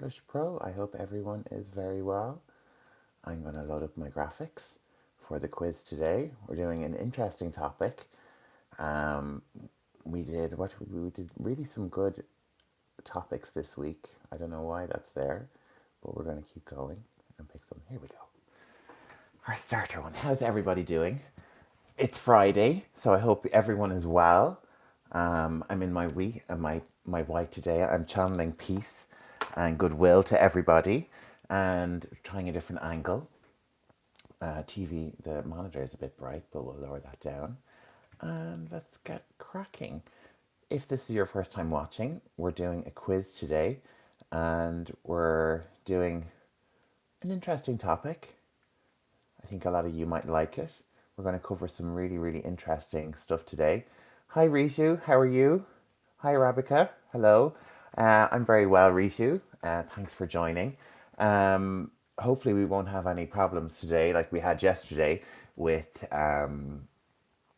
English Pro. I hope everyone is very well. I'm going to load up my graphics for the quiz today. We're doing an interesting topic. Um, we did really some good topics this week. I don't know why that's there, but we're going to keep going and pick some. Here we go. Our starter one. How's everybody doing? It's Friday, so I hope everyone is well. I'm in my week and my white today. I'm channeling peace and goodwill to everybody and trying a different angle. TV, the monitor is a bit bright, but we'll lower that down. And let's get cracking. If this is your first time watching, we're doing a quiz today and we're doing an interesting topic. I think a lot of you might like it. We're going to cover some really, really interesting stuff today. Hi, Rishu. How are you? Hi, Arabica. Hello. I'm very well, Rishu. Thanks for joining. Hopefully, we won't have any problems today like we had yesterday with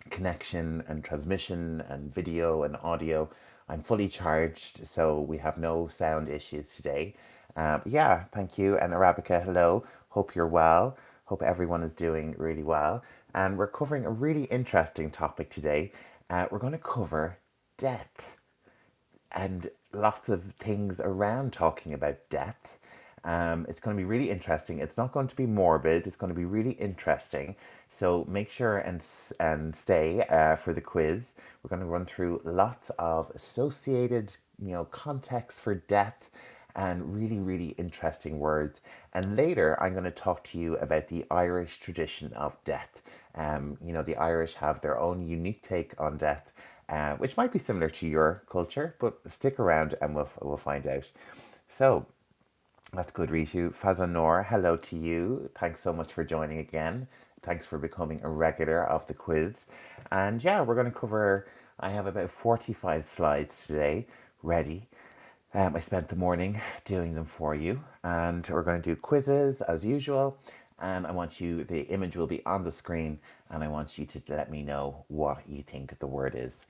connection and transmission and video and audio. I'm fully charged, so we have no sound issues today. Yeah, thank you. And Arabica, hello. Hope you're well. Hope everyone is doing really well. And we're covering a really interesting topic today. We're going to cover death and lots of things around talking about death. It's going to be really interesting. It's not going to be morbid. It's going to be really interesting. So make sure and stay for the quiz. We're going to run through lots of associated, context for death and really, really interesting words. And later, I'm going to talk to you about the Irish tradition of death. The Irish have their own unique take on death, which might be similar to your culture, but stick around and we'll find out. So, that's good, Rishu. Fazanor, hello to you. Thanks so much for joining again. Thanks for becoming a regular of the quiz. And yeah, we're going to cover, I have about 45 slides today ready. I spent the morning doing them for you. And we're going to do quizzes as usual. And the image will be on the screen. And I want you to let me know what you think the word is.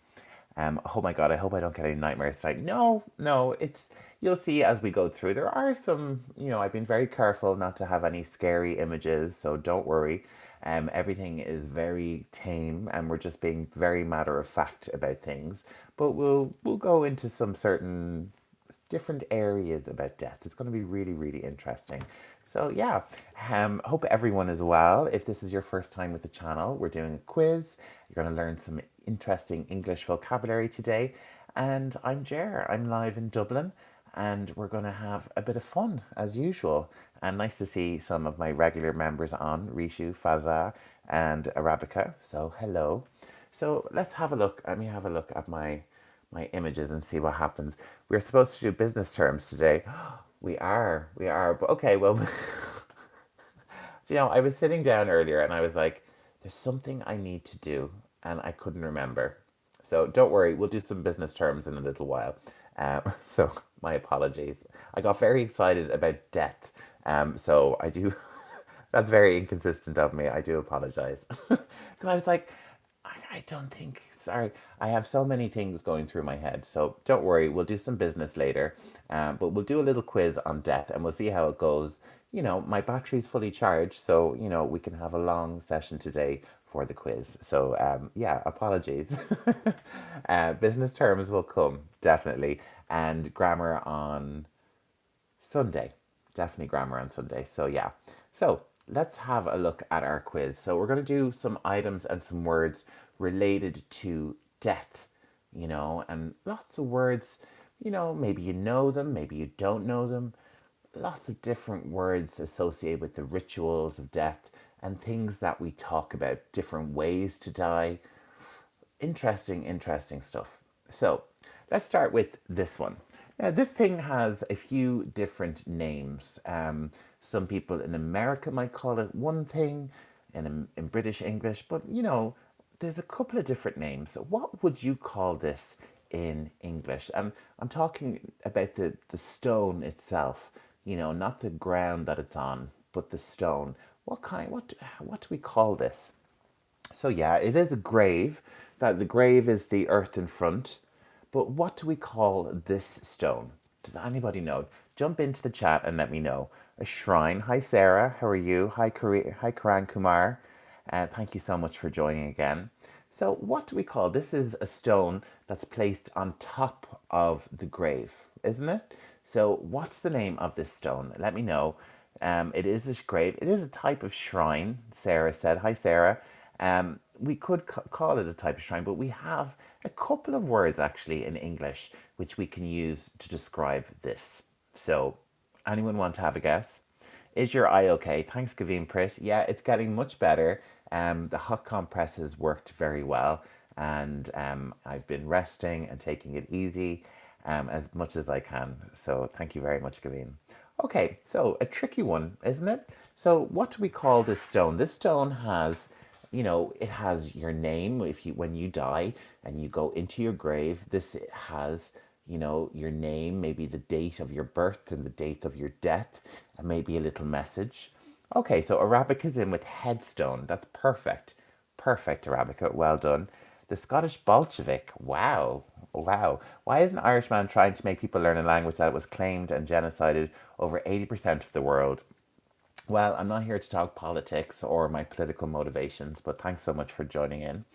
Oh my God, I hope I don't get any nightmares tonight. No, you'll see as we go through. There are some, I've been very careful not to have any scary images, so don't worry. Everything is very tame and we're just being very matter of fact about things. But we'll go into some certain different areas about death. It's going to be really, really interesting. So yeah, hope everyone is well. If this is your first time with the channel, we're doing a quiz. You're going to learn some interesting English vocabulary today. And I'm Jer. I'm live in Dublin and we're going to have a bit of fun as usual. And nice to see some of my regular members on, Rishu, Faza and Arabica. So hello. So let's have a look. Let me have a look at my images and see what happens. We're supposed to do business terms today. We are. But okay, well, I was sitting down earlier and I was like, there's something I need to do and I couldn't remember. So don't worry, we'll do some business terms in a little while. So my apologies. I got very excited about death. So I do, that's very inconsistent of me. I do apologize. Because I was like, I don't think, sorry, I have so many things going through my head. So don't worry, we'll do some business later. But we'll do a little quiz on death and we'll see how it goes. My battery's fully charged, so, we can have a long session today for the quiz. So, yeah, apologies. Business terms will come, definitely. And grammar on Sunday. Definitely grammar on Sunday. So, yeah. So, let's have a look at our quiz. So, we're going to do some items and some words related to death, and lots of words, maybe you know them, maybe you don't know them. Lots of different words associated with the rituals of death and things that we talk about, different ways to die. Interesting stuff. So let's start with this one. Now, this thing has a few different names. Some people in America might call it one thing, in British English, but there's a couple of different names. So what would you call this in English? And I'm talking about the stone itself, not the ground that it's on, but the stone. What do we call this? So yeah, it is a grave. That the grave is the earth in front. But what do we call this stone? Does anybody know? jump into the chat and let me know. A shrine. Hi, Sarah. How are you? Hi, Karan Kumar. Thank you so much for joining again. So, what do we call this? Is a stone that's placed on top of the grave, isn't it? So, what's the name of this stone? Let me know. It is a grave. It is a type of shrine. Sarah said. Hi, Sarah. We could call it a type of shrine, but we have a couple of words actually in English which we can use to describe this. So, anyone want to have a guess? Is your eye okay? Thanks, Gavin Pritt. Yeah, it's getting much better. The hot compresses worked very well, and I've been resting and taking it easy as much as I can. So, thank you very much, Gavin. Okay, so a tricky one, isn't it? So, what do we call this stone? This stone has, it has your name. If you when you die and you go into your grave, this has, your name, maybe the date of your birth and the date of your death, and maybe a little message. Okay, so Arabic is in with headstone. That's perfect. Perfect, Arabica. Well done. The Scottish Bolshevik. Wow. Wow. Why is an Irishman trying to make people learn a language that was claimed and genocided over 80% of the world? Well, I'm not here to talk politics or my political motivations, but thanks so much for joining in.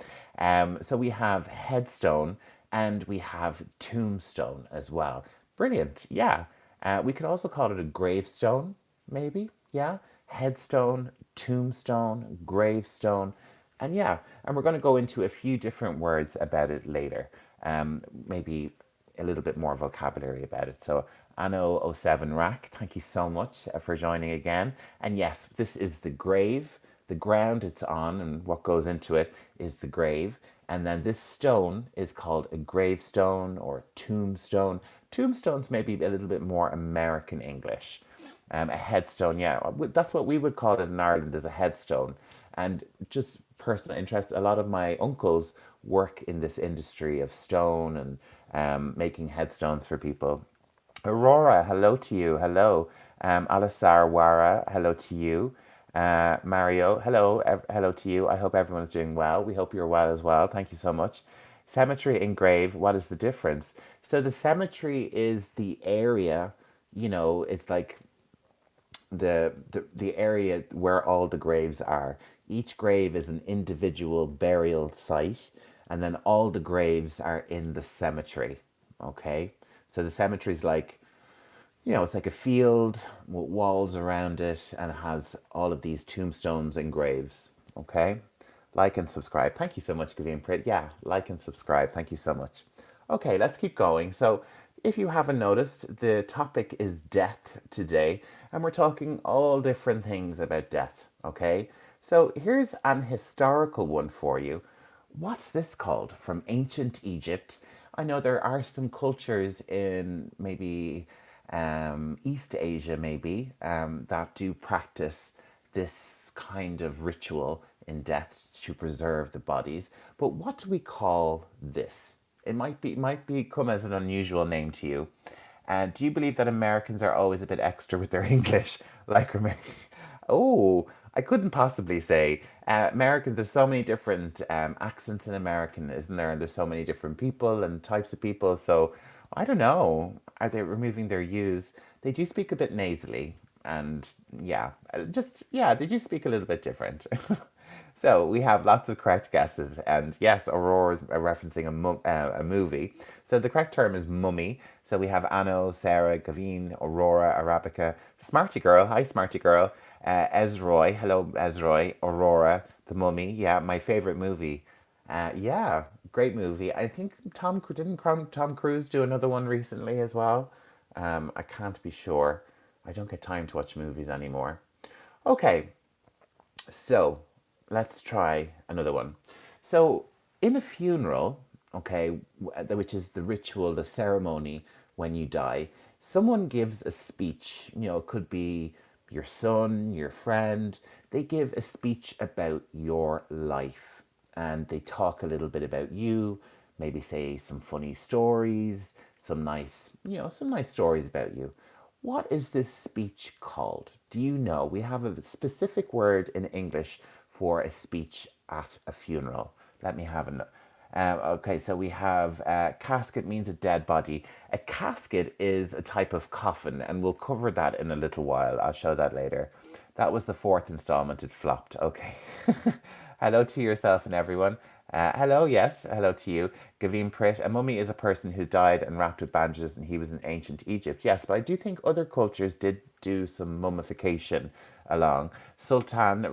So we have headstone and we have tombstone as well. Brilliant. Yeah. We could also call it a gravestone, maybe. Yeah. Headstone, tombstone, gravestone. And yeah, and we're going to go into a few different words about it later. Maybe a little bit more vocabulary about it. So Anno07 Rack, thank you so much for joining again. And yes, this is the grave. The ground it's on and what goes into it is the grave. And then this stone is called a gravestone or a tombstone. Tombstone's maybe a little bit more American English. A headstone, yeah, that's what we would call it in Ireland, as a headstone. And just personal interest, a lot of my uncles work in this industry of stone and making headstones for people. Aurora, hello to you. Hello. Alisar Wara, hello to you. Mario, hello. Hello to you. I hope everyone's doing well. We hope you're well as well. Thank you so much. Cemetery and grave, what is the difference? So the cemetery is the area, it's like the area where all the graves are. Each grave is an individual burial site, and then all the graves are in the cemetery. Okay, so the cemetery is like, it's like a field with walls around it, and it has all of these tombstones and graves. Okay, like and subscribe. Thank you so much, Gavin Pritt. Yeah, like and subscribe. Thank you so much. Okay, let's keep going. So, if you haven't noticed, the topic is death today, and we're talking all different things about death. Okay, so here's an historical one for you. What's this called? From ancient Egypt. I know there are some cultures in maybe East Asia, maybe, that do practice this kind of ritual in death to preserve the bodies. But what do we call this? It might come as an unusual name to you. Do you believe that Americans are always a bit extra with their English? Like, oh, I couldn't possibly say. American, there's so many different accents in American, isn't there? And there's so many different people and types of people. So I don't know. Are they removing their U's? They do speak a bit nasally. And yeah, yeah, they do speak a little bit different. So we have lots of correct guesses, and yes, Aurora is referencing a movie. So the correct term is mummy. So we have Anno, Sarah, Gavin, Aurora, Arabica, Smarty Girl. Hi, Smarty Girl. Ezroy. Hello, Ezroy. Aurora, the Mummy. Yeah, my favorite movie. Yeah, great movie. I think Tom Cruise do another one recently as well. I can't be sure. I don't get time to watch movies anymore. Okay, so let's try another one. So, in a funeral, okay, which is the ritual, the ceremony when you die, someone gives a speech. It could be your son, your friend. They give a speech about your life and they talk a little bit about you, maybe say some funny stories, some nice stories about you. What is this speech called? Do you know? We have a specific word in English for a speech at a funeral. Let me have a Okay, so we have casket means a dead body. A casket is a type of coffin, and we'll cover that in a little while. I'll show that later. That was the fourth installment. It flopped. Okay. Hello to yourself and everyone. Hello, yes, hello to you. Gavin Prit, a mummy is a person who died and wrapped with bandages, and he was in ancient Egypt. Yes, but I do think other cultures did do some mummification along. Sultan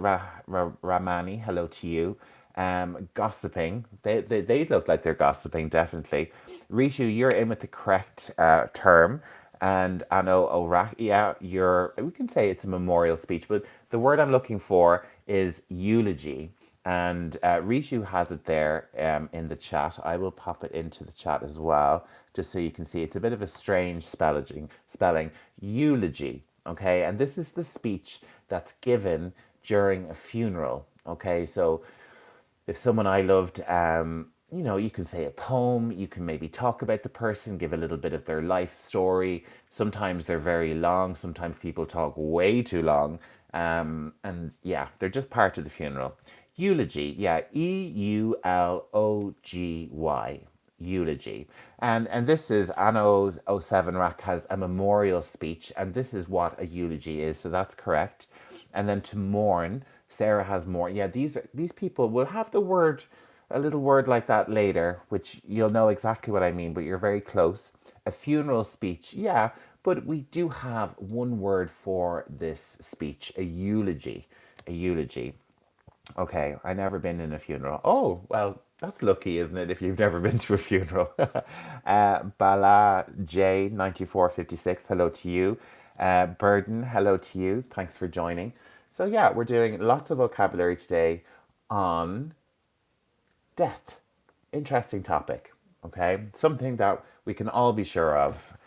Ramani, hello to you. Gossiping, they look like they're gossiping, definitely. Rishu, you're in with the correct term. And Anno Ora, yeah, we can say it's a memorial speech, but the word I'm looking for is eulogy. And Rishu has it there in the chat. I will pop it into the chat as well, just so you can see. It's a bit of a strange spelling. Eulogy, okay? And this is the speech that's given during a funeral, okay? So if someone I loved, you can say a poem, you can maybe talk about the person, give a little bit of their life story. Sometimes they're very long, sometimes people talk way too long. And yeah, they're just part of the funeral. Eulogy, yeah, Eulogy. Eulogy. And this is Anno oh 07 Rack has a memorial speech, and this is what a eulogy is, so that's correct. And then to mourn, Sarah has more. Yeah, these people will have the word, a little word like that later, which you'll know exactly what I mean, but you're very close. A funeral speech, yeah, but we do have one word for this speech, a eulogy. A eulogy. Okay, I never been in a funeral. Oh, well, that's lucky, isn't it, if you've never been to a funeral? Bala J 9456, hello to you. Burden, hello to you. Thanks for joining. So yeah, we're doing lots of vocabulary today on death. Interesting topic, okay? Something that we can all be sure of.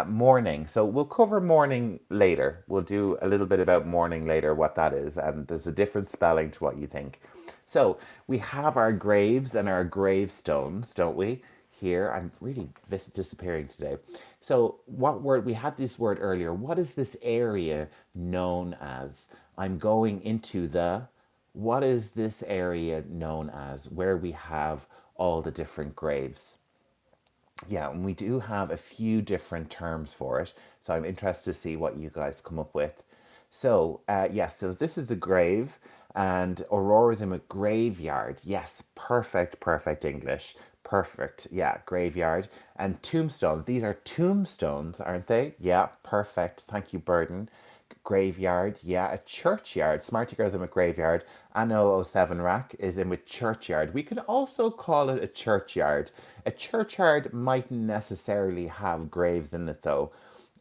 Mourning. So we'll cover mourning later. We'll do a little bit about mourning later, what that is, and there's a different spelling to what you think. So we have our graves and our gravestones, don't we? Here, I'm really disappearing today. So, what word? We had this word earlier. What is this area known as? I'm going into the. What is this area known as where we have all the different graves? Yeah, and we do have a few different terms for it. So I'm interested to see what you guys come up with. So, yes, so this is a grave, and Aurora's in a graveyard. Yes, perfect English. Perfect. Yeah, graveyard. And tombstone. These are tombstones, aren't they? Yeah, perfect. Thank you, Burden. Graveyard, yeah, a churchyard. Smarty Girl's in with graveyard. Anno oh 07 Rack is in with churchyard. We can also call it a churchyard. A churchyard mightn't necessarily have graves in it though.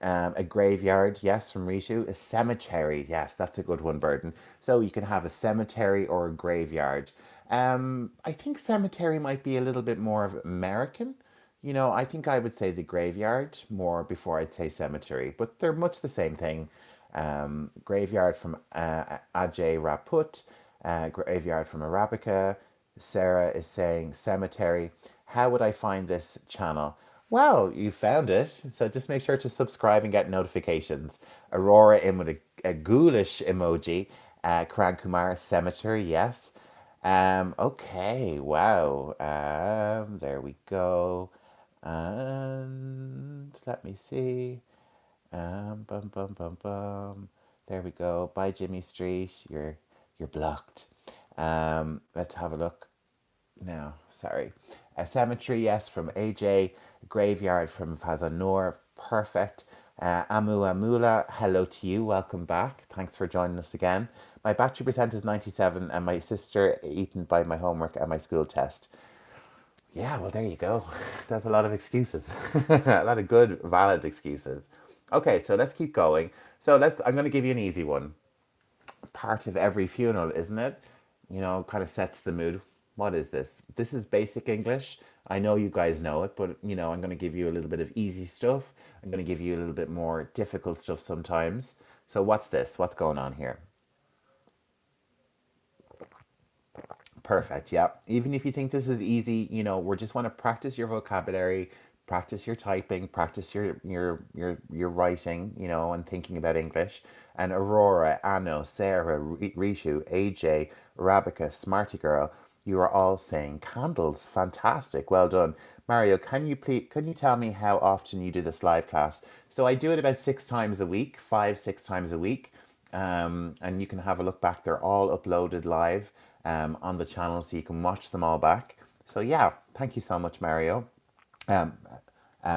A graveyard, yes, from Rishu. A cemetery, yes, that's a good one, Burden. So you can have a cemetery or a graveyard. I think cemetery might be a little bit more of American. I think I would say the graveyard more before I'd say cemetery, but they're much the same thing. Graveyard from Ajay Raput, Graveyard from Arabica. Sarah is saying cemetery. How would I find this channel? Well, you found it, so just make sure to subscribe and get notifications. Aurora in with a ghoulish emoji. Karan Kumar, cemetery, yes. Okay, wow. There we go. And let me see. Bum bum bum bum. There we go. Bye, Jimmy Street. You're blocked. Let's have a look now. Sorry. A cemetery, yes, from AJ. Graveyard from Fazanur. Perfect. Amu Amula, hello to you. Welcome back. Thanks for joining us again. My battery percent is 97, and my sister eaten by my homework and my school test. Yeah, well, there you go. That's a lot of excuses. A lot of good, valid excuses. Okay, so let's keep going. I'm going to give you an easy one. Part of every funeral, isn't it? Kind of sets the mood. What is this? This is basic English. I know you guys know it, but I'm going to give you a little bit of easy stuff. I'm going to give you a little bit more difficult stuff sometimes. So what's this? What's going on here? Perfect. Yeah. Even if you think this is easy, we just want to practice your vocabulary, practice your typing, practice your writing, and thinking about English. And Aurora, Anno, Sarah, Rishu, AJ, Arabica, Smarty Girl. You are all saying candles. Fantastic. Well done. Mario, can you tell me how often you do this live class? So I do it about 6 times a week, 6 times a week. And you can have a look back. They're all uploaded live on the channel, so you can watch them all back. So yeah, thank you so much, Mario. Um,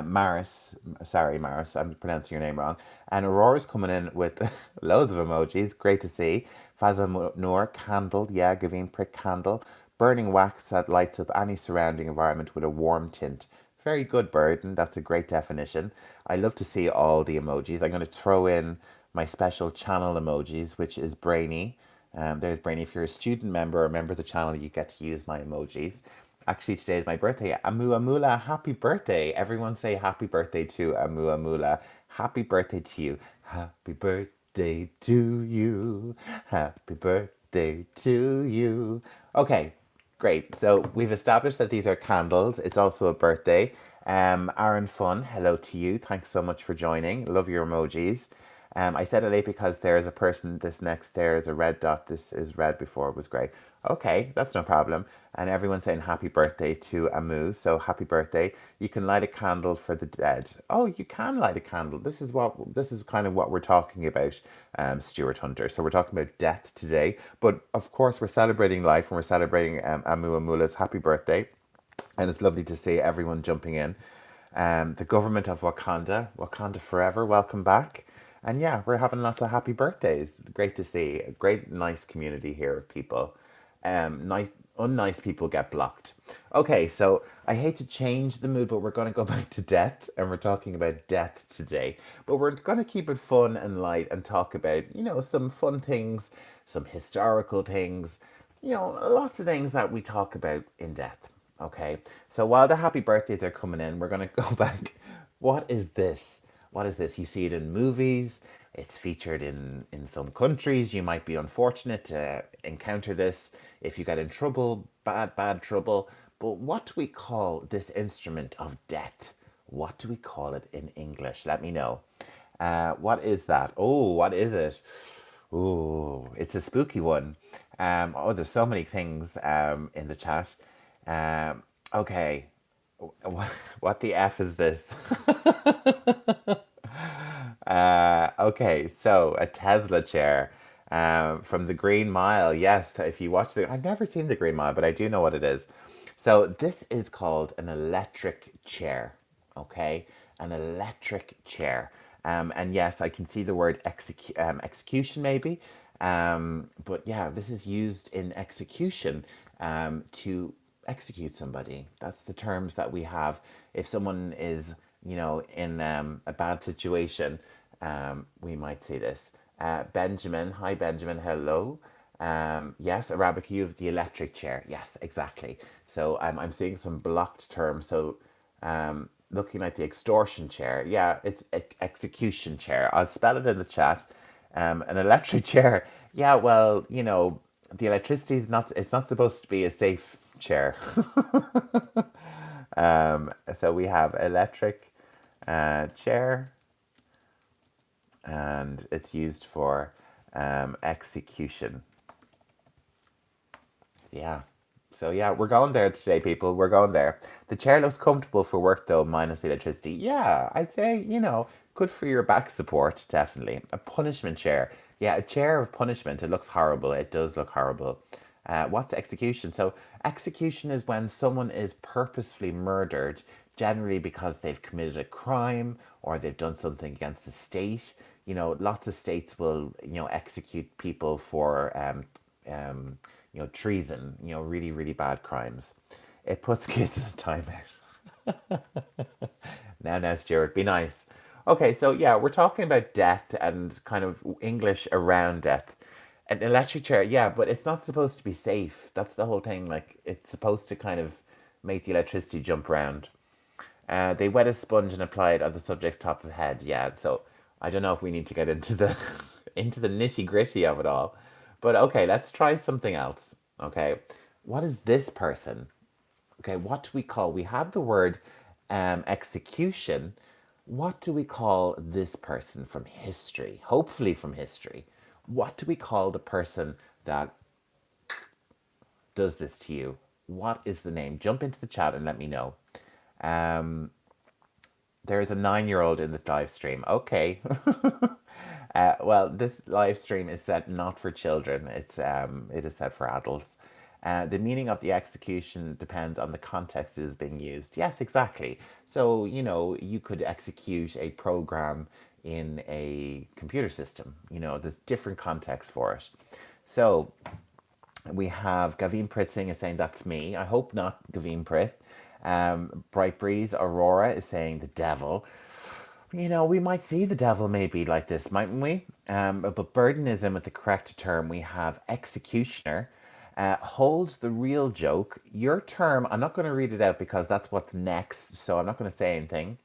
Maris, sorry, Maris, I'm pronouncing your name wrong. And Aurora's coming in with loads of emojis. Great to see. Faza Noor, candle, yeah, Gavin prick candle. Burning wax that lights up any surrounding environment with a warm tint. Very good, Burden. That's a great definition. I love to see all the emojis. I'm going to throw in my special channel emojis, which is Brainy. There's Brainy. If you're a student member or a member of the channel, you get to use my emojis. Actually, today is my birthday. Amu Amula, happy birthday. Everyone say happy birthday to Amu Amula. Happy birthday to you. Happy birthday to you. Happy birthday to you. Okay, great. So we've established that these are candles. It's also a birthday. Aaron Fun, hello to you. Thanks so much for joining. Love your emojis. I said it late because there is a person, this next there is a red dot. This is red before it was grey. Okay, that's no problem. And everyone's saying happy birthday to Amu. So happy birthday. You can light a candle for the dead. Oh, you can light a candle. This is kind of what we're talking about, Stuart Hunter. So we're talking about death today. But of course we're celebrating life and we're celebrating Amu Amula's happy birthday. And it's lovely to see everyone jumping in. The government of Wakanda, Wakanda forever, welcome back. And yeah, we're having lots of happy birthdays. Great to see. A great, nice community here of people. Nice, unnice people get blocked. Okay, so I hate to change the mood, but we're going to go back to death, and we're talking about death today. But we're going to keep it fun and light and talk about, some fun things, some historical things, lots of things that we talk about in death. Okay, so while the happy birthdays are coming in, we're going to go back. What is this? What is this? You see it in movies. It's featured in some countries. You might be unfortunate to encounter this if you get in trouble, bad trouble. But what do we call this instrument of death? What do we call it in English? Let me know. What is that? Oh, what is it? Oh, it's a spooky one. There's so many things in the chat. Okay, what the F is this? Okay, so a Tesla chair from the Green Mile. Yes, if you watch I've never seen the Green Mile, but I do know what it is. So this is called an electric chair. Okay, an electric chair. And yes, I can see the word execution maybe. But yeah, this is used in execution to execute somebody. That's the terms that we have. If someone is, in a bad situation, we might see this. Benjamin, hi Benjamin, hello. Yes, Arabic, you have the electric chair. Yes, exactly. So I'm seeing some blocked terms. So looking at the extortion chair, yeah, it's execution chair. I'll spell it in the chat. An electric chair, yeah, well, the electricity is not, it's not supposed to be a safe chair. So we have electric chair, and it's used for execution. Yeah. So yeah, we're going there today, people. We're going there. The chair looks comfortable for work though, minus the electricity. Yeah, I'd say, good for your back support, definitely. A punishment chair. Yeah, a chair of punishment. It looks horrible. It does look horrible. What's execution? So execution is when someone is purposefully murdered, generally because they've committed a crime or they've done something against the state. Lots of states will, execute people for treason, really, really bad crimes. It puts kids in timeout. Now, Stuart, be nice. Okay, so yeah, we're talking about death and kind of English around death. An electric chair, yeah, but it's not supposed to be safe. That's the whole thing. Like, it's supposed to kind of make the electricity jump around. They wet a sponge and apply it on the subject's top of the head. Yeah, so I don't know if we need to get into the into the nitty gritty of it all, but okay, let's try something else. Okay, what is this person? Okay, what do we call? We have the word execution. What do we call this person from history? Hopefully from history. What do we call the person that does this to you? What is the name? Jump into the chat and let me know. Um, there's a 9-year-old in the live stream. Okay. Well, this live stream is set not for children. It is set for adults. The meaning of the execution depends on the context it is being used. Yes, exactly. So, you could execute a program in a computer system. There's different contexts for it. So, we have Gavin Pritzing is saying that's me. I hope not Gavin Pritt. Bright Breeze Aurora is saying the devil. We might see the devil maybe like this, mightn't we? But burdenism with the correct term, we have executioner. Holds the real joke. Your term, I'm not going to read it out because that's what's next, so I'm not going to say anything.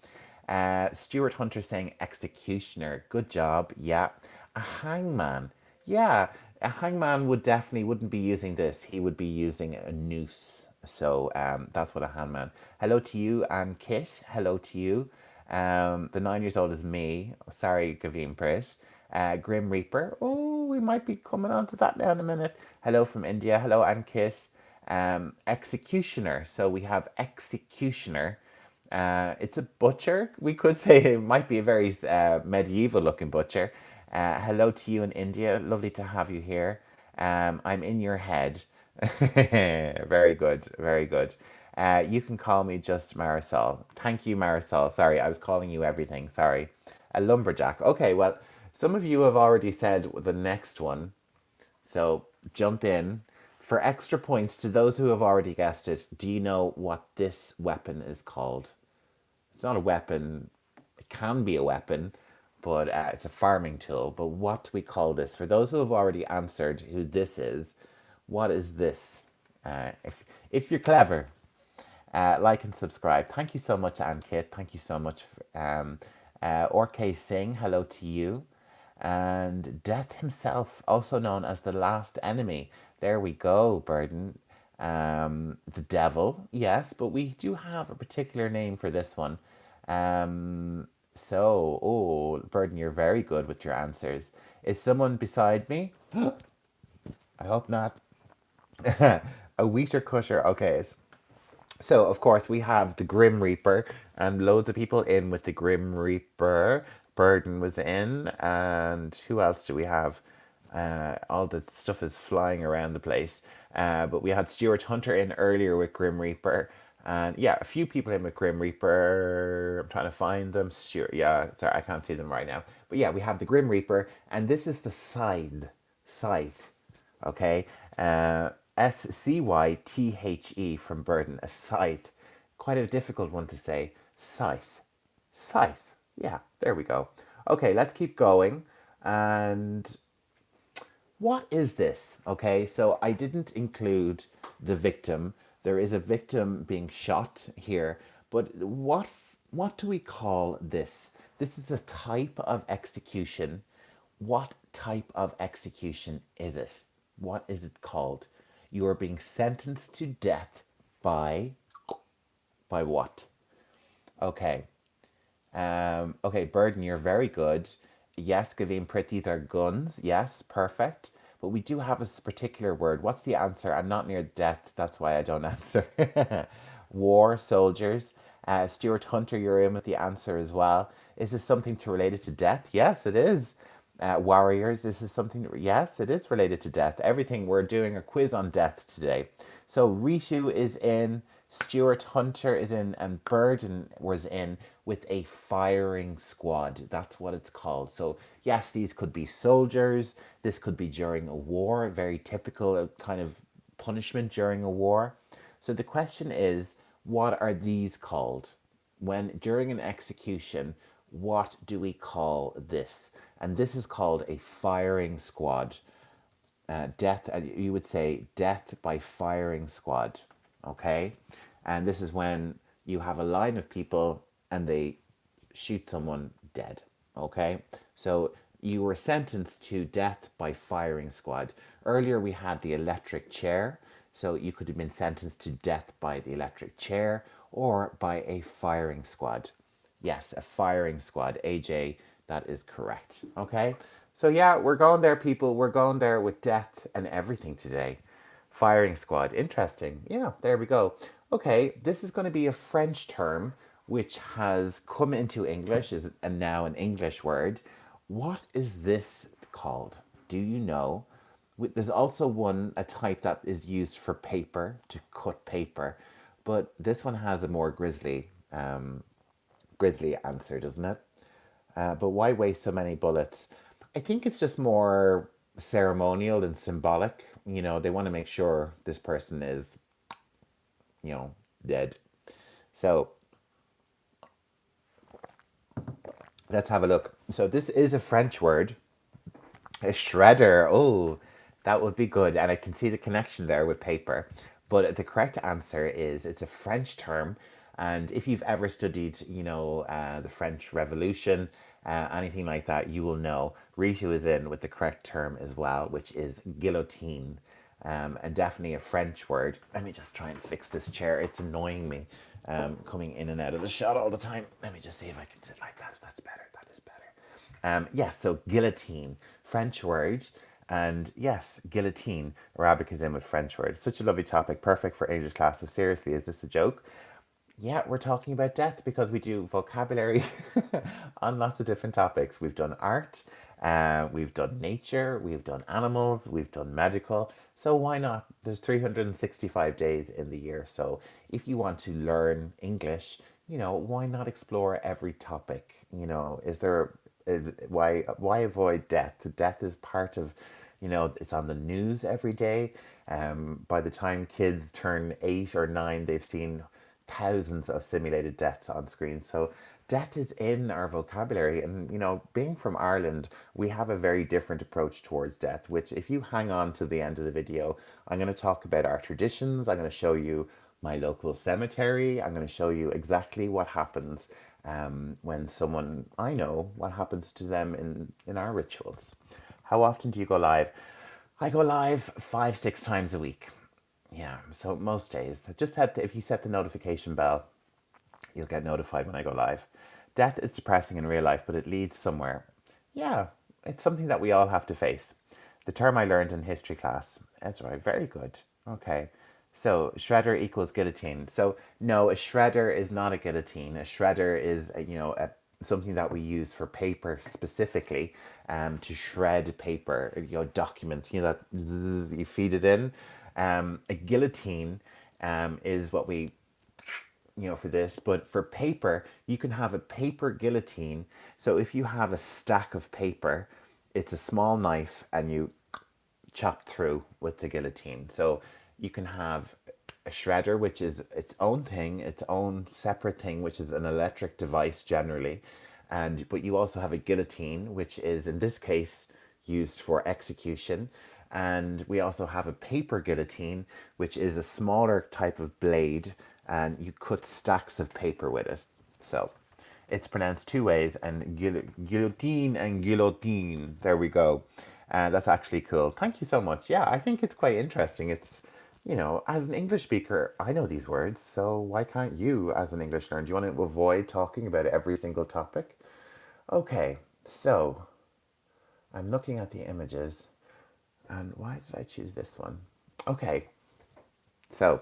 Stuart Hunter saying executioner. Good job. Yeah. A hangman. Yeah. A hangman wouldn't be using this. He would be using a noose. So that's what a hangman. Hello to you and Kit. Hello to you. The 9 years old is me. Sorry, Gavin Pritt. Grim Reaper. Oh, we might be coming on to that now in a minute. Hello from India. Hello, Ankit. Executioner. So we have executioner. It's a butcher. We could say it might be a very medieval looking butcher. Hello to you in India. Lovely to have you here. I'm in your head. Very good. Very good. You can call me just Marisol. Thank you, Marisol. Sorry, I was calling you everything. Sorry. A lumberjack. Okay, well, some of you have already said the next one. So jump in. For extra points to those who have already guessed it, do you know what this weapon is called? It's not a weapon. It can be a weapon, but it's a farming tool. But what do we call this? For those who have already answered who this is, what is this? If you're clever, like and subscribe. Thank you so much, Ankit. Thank you so much. Ork Singh, hello to you. And Death himself, also known as the last enemy. There we go, Burden. The devil, yes, but we do have a particular name for this one. Burden, you're very good with your answers. Is someone beside me? I hope not. A wheater cutter. Okay, so, of course, we have the Grim Reaper, and loads of people in with the Grim Reaper. Burden was in, and who else do we have? All the stuff is flying around the place. But we had Stuart Hunter in earlier with Grim Reaper. And yeah, a few people in with Grim Reaper. I'm trying to find them. Stuart, yeah, sorry, I can't see them right now. But yeah, we have the Grim Reaper, and this is the scythe. Scythe. Okay. Scythe from Burden, a scythe. Quite a difficult one to say. Scythe. Scythe. Yeah, there we go. Okay, let's keep going. And what is this? Okay, so I didn't include the victim. There is a victim being shot here, but what do we call this? This is a type of execution. What type of execution is it? What is it called? You are being sentenced to death by what? Okay. Okay, Burden, you're very good. Yes, Gavin Pritt, these are guns. Yes, perfect. But we do have a particular word. What's the answer? I'm not near death. That's why I don't answer. War, soldiers. Stuart Hunter, you're in with the answer as well. Is this something to related to death? Yes, it is. Warriors, this is something, yes, it is related to death. Everything, we're doing a quiz on death today. So Rishu is in, Stuart Hunter is in, and Burden was in with a firing squad. That's what it's called. So yes, these could be soldiers. This could be during a war, very typical kind of punishment during a war. So the question is, what are these called? When during an execution, what do we call this? And this is called a firing squad. Death, you would say death by firing squad. Okay? And this is when you have a line of people and they shoot someone dead. Okay? So you were sentenced to death by firing squad. Earlier we had the electric chair. So you could have been sentenced to death by the electric chair or by a firing squad. Yes, a firing squad. AJ, that is correct. Okay? So yeah, we're going there, people. We're going there with death and everything today. Firing squad. Interesting. Yeah, there we go. Okay, this is going to be a French term which has come into English is and now an English word. What is this called? Do you know? There's also a type that is used for paper, to cut paper, but this one has a more grisly answer, doesn't it? But why waste so many bullets? I think it's just more ceremonial and symbolic. They want to make sure this person is, you know, dead. So let's have a look. So this is a French word, a shredder. Oh, that would be good. And I can see the connection there with paper. But the correct answer is it's a French term. And if you've ever studied, the French Revolution, anything like that, you will know Ritu is in with the correct term as well, which is guillotine. And definitely a French word. Let me just try and fix this chair. It's annoying me coming in and out of the shot all the time. Let me just see if I can sit like that. That's better. That is better. Yes, so guillotine, French word. And yes, guillotine, Arabic is in with French word. Such a lovely topic, perfect for English classes. Seriously, is this a joke? Yeah, we're talking about death because we do vocabulary on lots of different topics. We've done art, we've done nature, we've done animals, we've done medical. So why not? There's 365 days in the year. So if you want to learn English, why not explore every topic? Is there why avoid death? Death is part of, it's on the news every day. By the time kids turn 8 or 9, they've seen thousands of simulated deaths on screen. So death is in our vocabulary. And, being from Ireland, we have a very different approach towards death, which if you hang on to the end of the video, I'm going to talk about our traditions. I'm going to show you my local cemetery. I'm going to show you exactly what happens when someone I know, what happens to them in our rituals. How often do you go live? I go live 5, 6 times a week. Yeah, so most days. Just if you set the notification bell, you'll get notified when I go live. Death is depressing in real life, but it leads somewhere. Yeah, it's something that we all have to face. The term I learned in history class. That's right, very good. Okay, so shredder equals guillotine. So no, a shredder is not a guillotine. A shredder is, something that we use for paper specifically, to shred paper, documents. That you feed it in. A guillotine is what we for this, but for paper, you can have a paper guillotine. So if you have a stack of paper, it's a small knife and you chop through with the guillotine. So you can have a shredder, which is its own thing, its own separate thing, which is an electric device generally. But you also have a guillotine, which is in this case used for execution. And we also have a paper guillotine, which is a smaller type of blade, and you cut stacks of paper with it. So it's pronounced two ways, and guillotine and guillotine. There we go. That's actually cool. Thank you so much. Yeah, I think it's quite interesting. It's, as an English speaker, I know these words, so why can't you, as an English learner? Do you want to avoid talking about every single topic? Okay, so I'm looking at the images, and why did I choose this one? Okay, so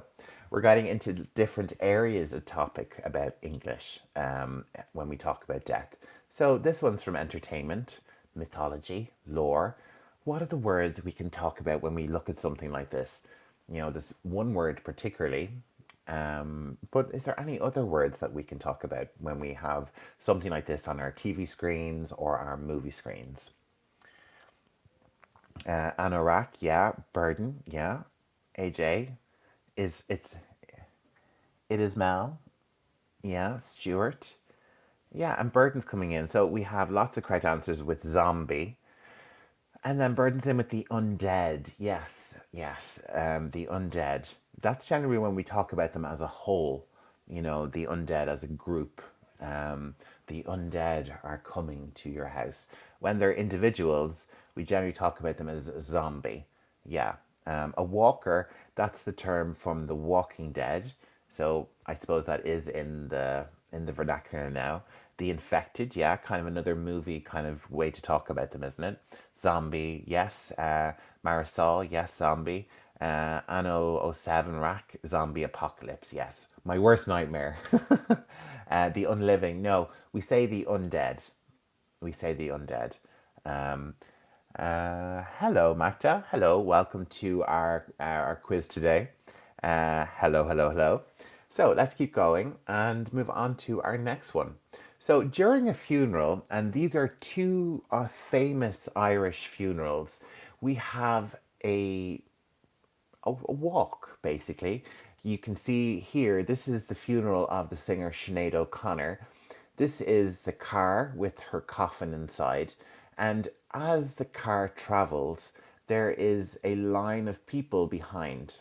we're getting into different areas of topic about English when we talk about death. So this one's from entertainment, mythology, lore. What are the words we can talk about when we look at something like this? There's one word particularly, but is there any other words that we can talk about when we have something like this on our TV screens or our movie screens? Anorak, yeah. Burden, yeah. AJ, is it is Mel, yeah. Stuart, yeah. And Burden's coming in, so we have lots of correct answers with zombie, and then Burden's in with the undead. Yes, yes. The undead. That's generally when we talk about them as a whole. The undead as a group. The undead are coming to your house. When they're individuals, we generally talk about them as a zombie. Yeah. A walker, that's the term from The Walking Dead. So I suppose that is in the vernacular now. The infected, yeah, kind of another movie kind of way to talk about them, isn't it? Zombie, yes. Marisol, yes, zombie. Anno '07 rack, zombie apocalypse. Yes, my worst nightmare. The unliving. No, we say the undead. We say the undead. Um, Hello, Magda. Hello, welcome to our quiz today. Hello, hello, hello. So let's keep going and move on to our next one. So during a funeral, and these are two famous Irish funerals, we have a walk, basically. You can see here, this is the funeral of the singer Sinead O'Connor. This is the car with her coffin inside. And as the car travels, there is a line of people behind.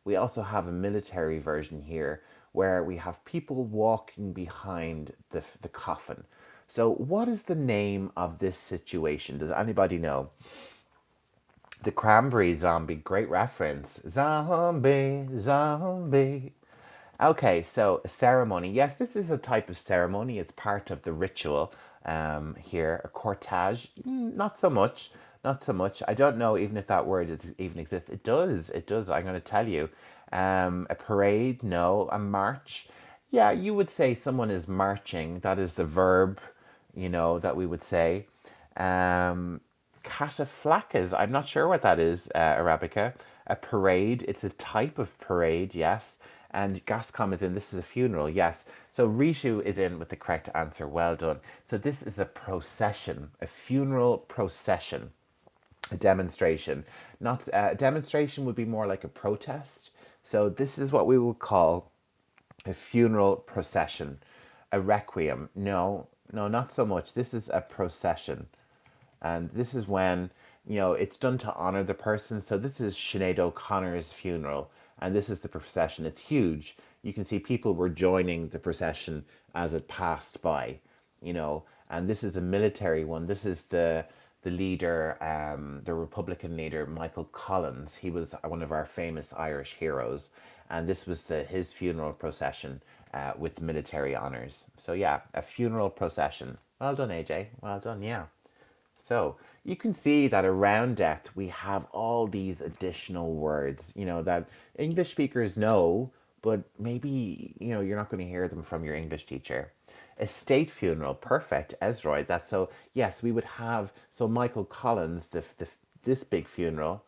We also have a military version here where we have people walking behind the coffin. So, what is the name of this situation? Does anybody know? The Cranberry Zombie, great reference. Zombie, zombie. Okay, so a ceremony. Yes, this is a type of ceremony. It's part of the ritual here. A cortege, not so much. Not so much. I don't know even if that word even exists. It does. It does. I'm going to tell you. A parade, no. A march. Yeah, you would say someone is marching. That is the verb, that we would say. Um, Cataflacas. I'm not sure what that is, Arabica. A parade. It's a type of parade, yes. And Gascom is in, this is a funeral, yes. So Rishu is in with the correct answer. Well done. So this is a procession, a funeral procession, a demonstration. Not a demonstration would be more like a protest. So this is what we would call a funeral procession. A requiem. No, no, not so much. This is a procession. And this is when, it's done to honor the person. So this is Sinead O'Connor's funeral. And this is the procession. It's huge. You can see people were joining the procession as it passed by, And this is a military one. This is the leader, the Republican leader, Michael Collins. He was one of our famous Irish heroes. And this was his funeral procession with military honors. So yeah, a funeral procession. Well done, AJ. Well done, yeah. So you can see that around death, we have all these additional words, that English speakers know, but maybe, you're not going to hear them from your English teacher. A state funeral, perfect, Ezroy. That's so, yes, we would have, so Michael Collins, this big funeral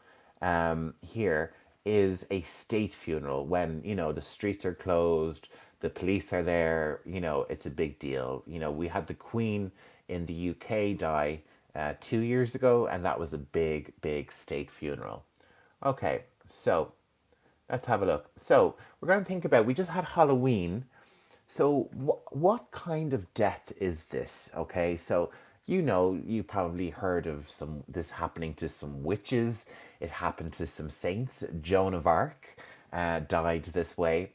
here is a state funeral when, the streets are closed, the police are there, it's a big deal. We had the Queen in the UK die 2 years ago, and that was a big, big state funeral. Okay, so let's have a look. So we're going to think about, we just had Halloween. So what kind of death is this? Okay, so you probably heard of this happening to some witches. It happened to some saints. Joan of Arc died this way.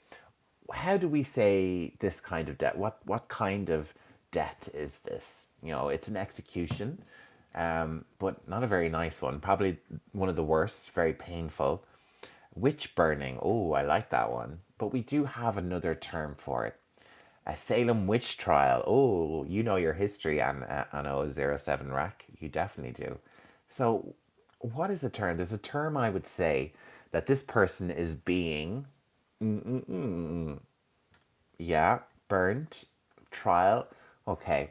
How do we say this kind of death? What kind of death is this? It's an execution, but not a very nice one. Probably one of the worst, very painful. Witch burning. Oh, I like that one. But we do have another term for it. A Salem witch trial. Oh, you know your history on '07 rack. You definitely do. So, what is the term? There's a term I would say that this person is being, yeah, burnt, trial. Okay,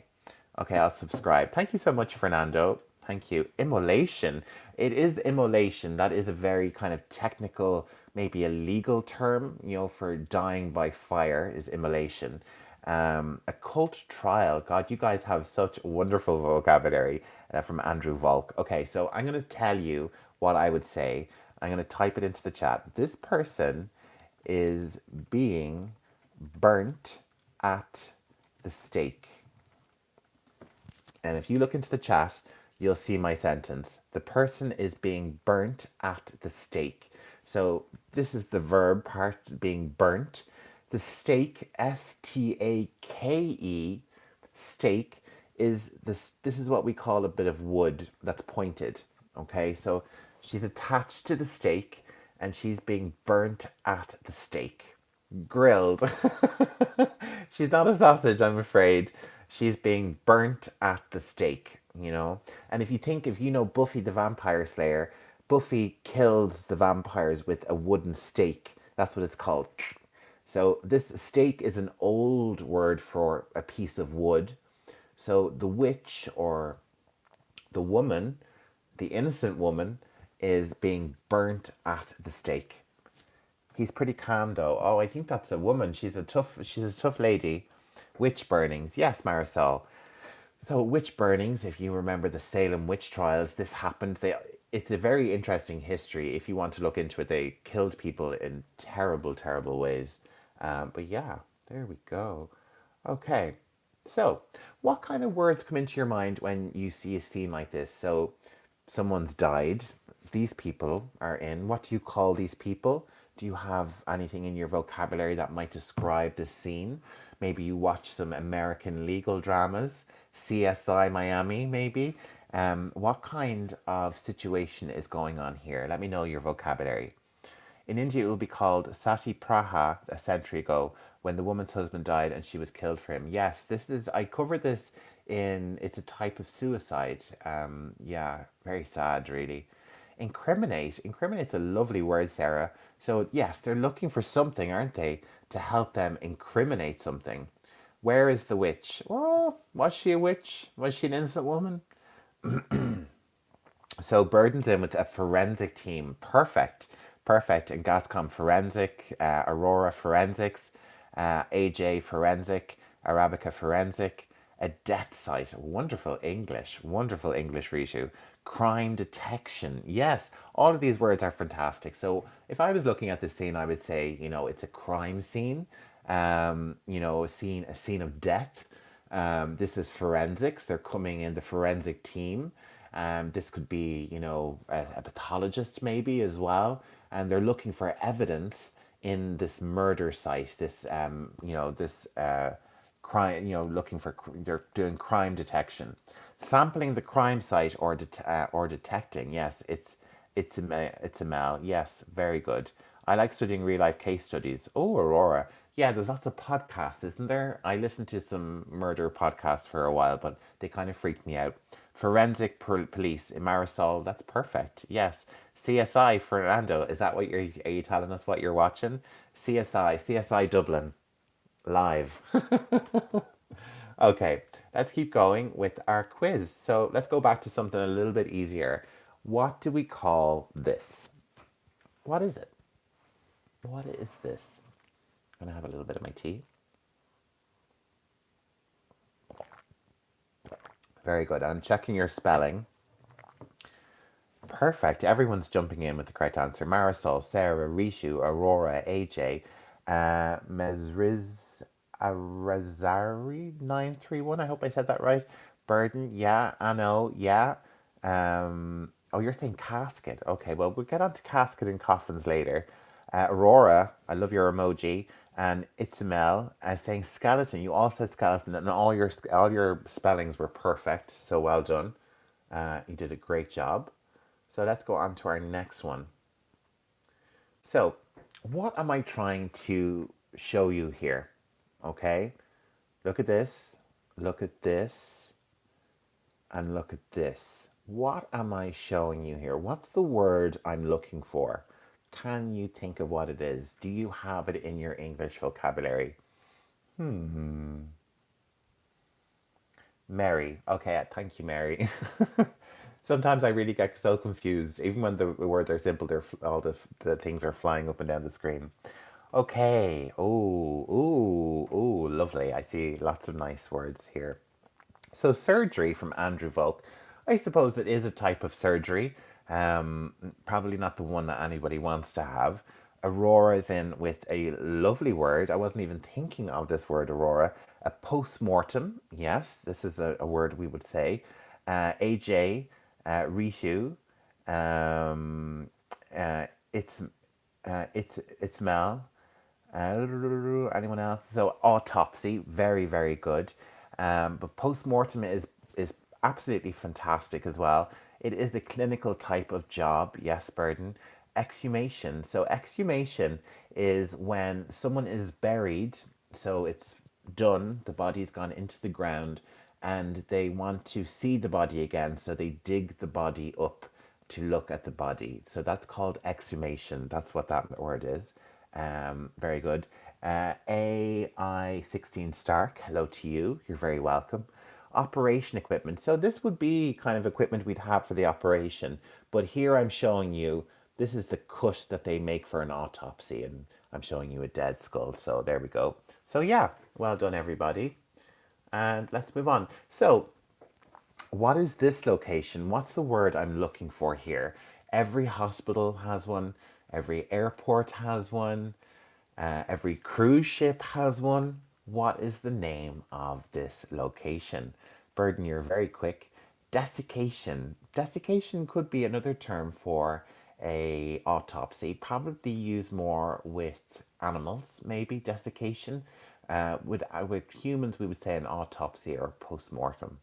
okay, I'll subscribe. Thank you so much, Fernando. Thank you. Immolation. It is immolation. That is a very kind of technical, maybe a legal term, for dying by fire is immolation. A cult trial. God, you guys have such wonderful vocabulary from Andrew Volk. Okay, so I'm going to tell you what I would say. I'm going to type it into the chat. This person is being burnt at the stake. And if you look into the chat, you'll see my sentence. The person is being burnt at the stake. So this is the verb part, being burnt. The stake, stake, stake is this. This is what we call a bit of wood that's pointed. Okay, so she's attached to the stake, and she's being burnt at the stake, grilled. She's not a sausage, I'm afraid. She's being burnt at the stake, And if you know Buffy the Vampire Slayer, Buffy kills the vampires with a wooden stake. That's what it's called. So this stake is an old word for a piece of wood. So the witch or the woman, the innocent woman, is being burnt at the stake. He's pretty calm though. Oh, I think that's a woman. She's a tough lady. Witch burnings. Yes, Marisol. So witch burnings, if you remember the Salem witch trials, this happened. It's a very interesting history. If you want to look into it, they killed people in terrible, terrible ways. But yeah, there we go. Okay. So, what kind of words come into your mind when you see a scene like this? So, someone's died. These people are in. What do you call these people? Do you have anything in your vocabulary that might describe this scene? Maybe you watch some American legal dramas, CSI Miami, maybe. What kind of situation is going on here? Let me know your vocabulary. In India, it will be called Sati Praha a century ago when the woman's husband died and she was killed for him. Yes, I covered this it's a type of suicide. Yeah, very sad, really. Incriminate. Incriminate's a lovely word, Sarah. So, yes, they're looking for something, aren't they, to help them incriminate something. Where is the witch? Well, was she a witch? Was she an innocent woman? So Burden's in with a forensic team. Perfect. Perfect. And Gascom Forensic, Aurora Forensics, AJ Forensic, Arabica Forensic, a death site. Wonderful English. Wonderful English, Rishu. Crime detection. Yes, all of these words are fantastic. So if I was looking at this scene, I would say, it's a crime scene, a scene of death. This is forensics. They're coming in, the forensic team. This could be, a pathologist maybe as well. And they're looking for evidence in this murder site, this crime, they're doing crime detection. Sampling the crime site or detecting. Yes, it's a Mel. Yes, very good. I like studying real life case studies. Oh, Aurora. Yeah, there's lots of podcasts, isn't there? I listened to some murder podcasts for a while, but they kind of freaked me out. Forensic police in Marisol, that's perfect. Yes. CSI, Fernando, is that are you telling us what you're watching? CSI Dublin, live. Okay, let's keep going with our quiz. So let's go back to something a little bit easier. What do we call this? What is it? What is this? I'm gonna have a little bit of my tea. Very good. I'm checking your spelling. Perfect. Everyone's jumping in with the correct answer. Marisol, Sarah, Rishu, Aurora, AJ, Mezriz Arazari 931. I hope I said that right. Burden, yeah. Anno, yeah. Oh, you're saying casket. Okay, well, we'll get on to casket and coffins later. Aurora, I love your emoji. And Itzamel, saying skeleton. You all said skeleton, and all your spellings were perfect. So well done. You did a great job. So let's go on to our next one. So, what am I trying to show you here? Okay, look at this, look at this, and look at this. What am I showing you here? What's the word I'm looking for? Can you think of what it is? Do you have it in your English vocabulary? Mary. Okay, thank you, Mary. Sometimes I really get so confused. Even when the words are simple, all the things are flying up and down the screen. Okay. Oh, ooh, ooh, lovely. I see lots of nice words here. So surgery from Andrew Volk. I suppose it is a type of surgery. Probably not the one that anybody wants to have. Aurora is in with a lovely word. I wasn't even thinking of this word, Aurora. A post-mortem. Yes, this is a word we would say. AJ, Rishu. Um, it's it's Mel. Anyone else? So autopsy, very very good. But postmortem is absolutely fantastic as well. It is a clinical type of job. Yes, Burden. Exhumation. So exhumation is when someone is buried. So it's done. The body's gone into the ground, and they want to see the body again. So they dig the body up. to look at the body. So that's called exhumation. That's what that word is. Very good. AI16 Stark, hello to you. You're very welcome. Operation equipment. So this would be kind of equipment we'd have for the operation. But here I'm showing you, this is the cut that they make for an autopsy. And I'm showing you a dead skull. So there we go. So yeah, well done, everybody. And let's move on. So what is this location? What's the word I'm looking for here? Every hospital has one. Every airport has one. Every cruise ship has one. What is the name of this location? Burden, you're very quick. Desiccation. Desiccation could be another term for a autopsy. Probably used more with animals, maybe desiccation. With humans, we would say an autopsy or post-mortem.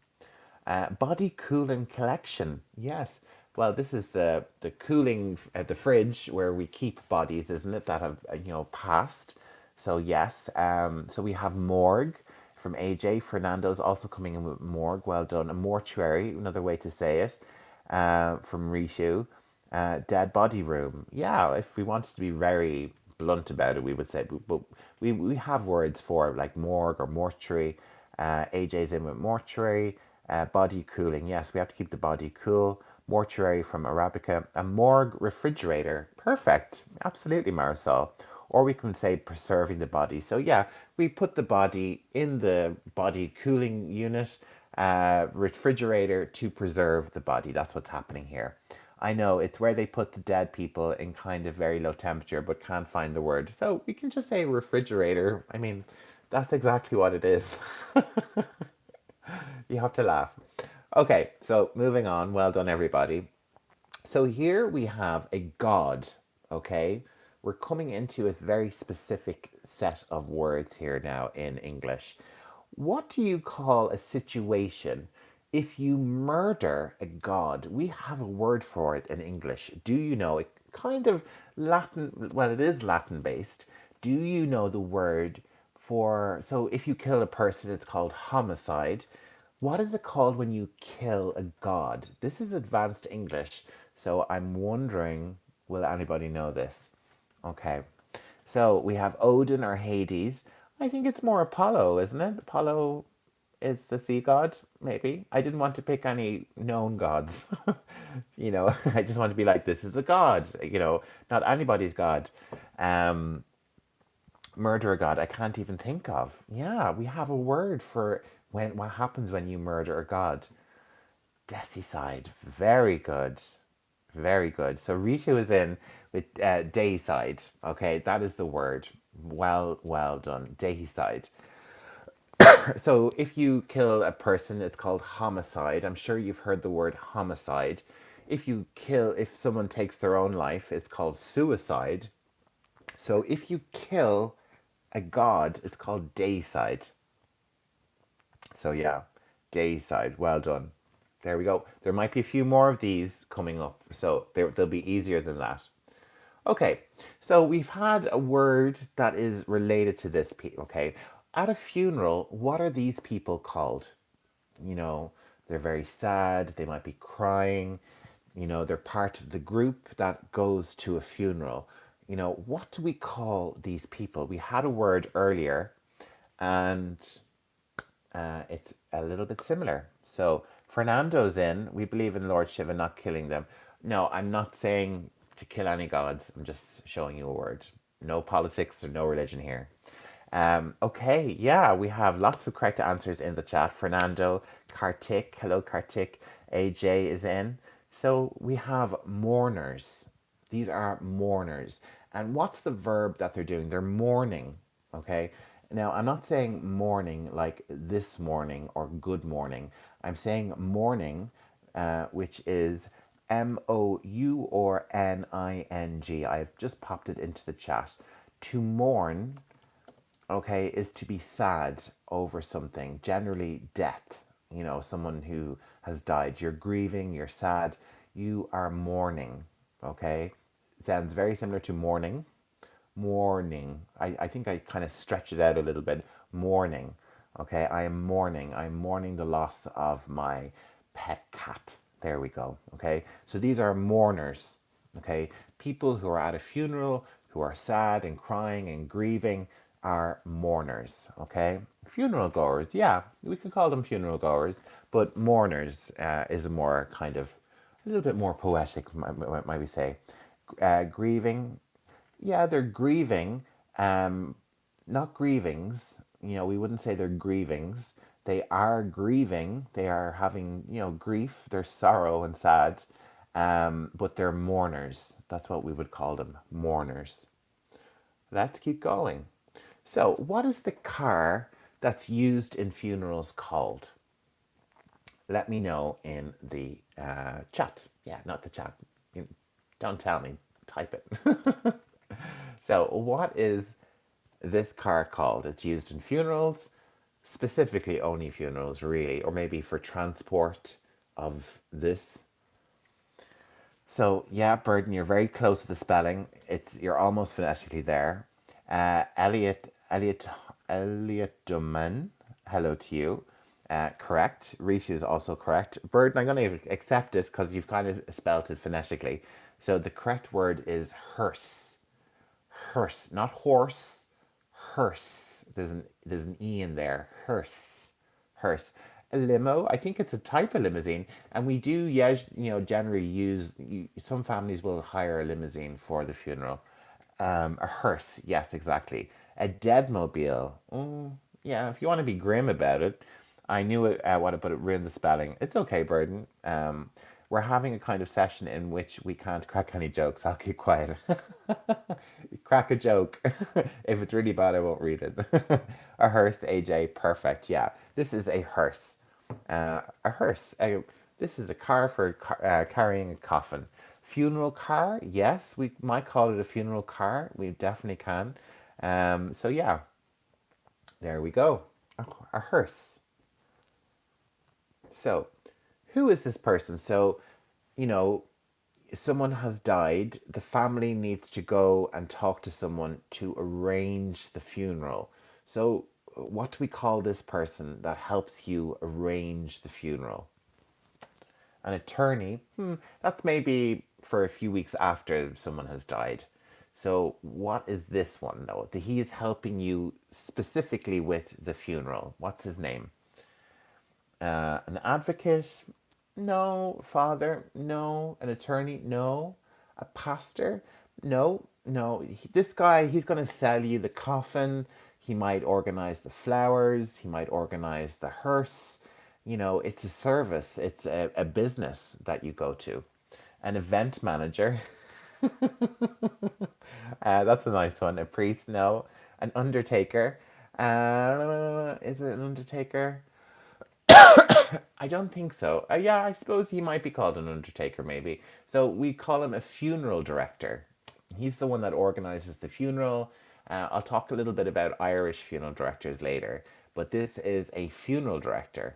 Body cooling collection. Yes. Well, this is the cooling the fridge where we keep bodies, isn't it? That have passed. So yes. So we have morgue from AJ. Fernando's also coming in with morgue. Well done. A mortuary, another way to say it. From Rishu. Dead body room. Yeah. If we wanted to be very blunt about it, we would say, but we have words for like morgue or mortuary. AJ's in with mortuary. Body cooling. Yes, we have to keep the body cool. Mortuary from Arabica. A morgue refrigerator. Perfect. Absolutely, Marisol. Or we can say preserving the body. So yeah, we put the body in the body cooling unit, refrigerator to preserve the body. That's what's happening here. I know it's where they put the dead people in kind of very low temperature, but can't find the word. So we can just say refrigerator. I mean, that's exactly what it is. You have to laugh. Okay, so moving on. Well done, everybody. So here we have a god, okay? We're coming into a very specific set of words here now in English. What do you call a situation if you murder a god? We have a word for it in English. Do you know it? Kind of Latin, well, it is Latin based. Do you know the word for, so if you kill a person, it's called homicide. What is it called when you kill a god? This is advanced English, so I'm wondering, will anybody know this? Okay, so we have Odin or Hades. I think it's more Apollo, isn't it? Apollo is the sea god, maybe. I didn't want to pick any known gods. I just want to be like, this is a god, not anybody's god. Um, Murder a god, I can't even think of. Yeah, we have a word for when what happens when you murder a god. Decicide. Very good. Very good. So Ritu is in with deicide. Okay, that is the word. Well done. Deicide. So if you kill a person, it's called homicide. I'm sure you've heard the word homicide. If someone takes their own life, it's called suicide. So if you kill a god, it's called deicide. So yeah, deicide. Well done. There we go. There might be a few more of these coming up, so they'll be easier than that. Okay, so we've had a word that is related to this. Okay, at a funeral, what are these people called? You know, they're very sad. They might be crying. They're part of the group that goes to a funeral. What do we call these people? We had a word earlier, and it's a little bit similar. So Fernando's in. We believe in Lord Shiva not killing them. No, I'm not saying to kill any gods. I'm just showing you a word. No politics or no religion here. Okay, yeah, we have lots of correct answers in the chat. Fernando, Kartik, hello Kartik. AJ is in. So we have mourners. These are mourners. And what's the verb that they're doing? They're mourning. Okay. Now, I'm not saying morning like this morning or good morning. I'm saying morning, which is Mouring. I've just popped it into the chat. To mourn, okay, is to be sad over something, generally death. Someone who has died. You're grieving, you're sad, you are mourning, okay? It sounds very similar to mourning. Mourning. I think I kind of stretch it out a little bit. Mourning. Okay, I am mourning. I'm mourning the loss of my pet cat. There we go. Okay. So these are mourners. Okay. People who are at a funeral, who are sad and crying and grieving are mourners. Okay. Funeral goers. Yeah, we could call them funeral goers, but mourners is a more kind of a little bit more poetic, might we say. Grieving, yeah, they're grieving, not grievings. You know, we wouldn't say they're grievings. They are grieving. They are having, grief. They're sorrow and sad, but they're mourners. That's what we would call them, mourners. Let's keep going. So, what is the car that's used in funerals called? Let me know in the chat. Yeah, not the chat. Don't tell me. Type it. So, what is this car called? It's used in funerals, specifically only funerals, really, or maybe for transport of this. So yeah, Burden, you're very close to the spelling. You're almost phonetically there. Elliot Duman. Hello to you. Correct. Rishi is also correct. Burden, I'm going to accept it because you've kind of spelt it phonetically. So the correct word is hearse. Hearse, not horse. Hearse. There's an e in there. Hearse. Hearse. A limo. I think it's a type of limousine, and we do, yes, generally use. Some families will hire a limousine for the funeral. A hearse. Yes, exactly. A deadmobile. Yeah, if you want to be grim about it, I knew it. What, but it ruined the spelling. It's okay, Burden. We're having a kind of session in which we can't crack any jokes. I'll keep quiet. Crack a joke. If it's really bad, I won't read it. A hearse, AJ, perfect. Yeah, this is a hearse. A hearse. This is a car for carrying a coffin. Funeral car, yes, we might call it a funeral car. We definitely can. So yeah, there we go. A hearse. So, who is this person? So, you know, someone has died, the family needs to go and talk to someone to arrange the funeral. So, what do we call this person that helps you arrange the funeral? An attorney, that's maybe for a few weeks after someone has died. So, what is this one though? He is helping you specifically with the funeral. What's his name? An advocate? No. Father? No. An attorney? No. A pastor? No. No. This guy, he's going to sell you the coffin. He might organize the flowers. He might organize the hearse. It's a service, it's a business that you go to. An event manager. That's a nice one. A priest? No. An undertaker? Is it an undertaker? I don't think so. Yeah, I suppose he might be called an undertaker, maybe. So we call him a funeral director. He's the one that organizes the funeral. I'll talk a little bit about Irish funeral directors later, but this is a funeral director,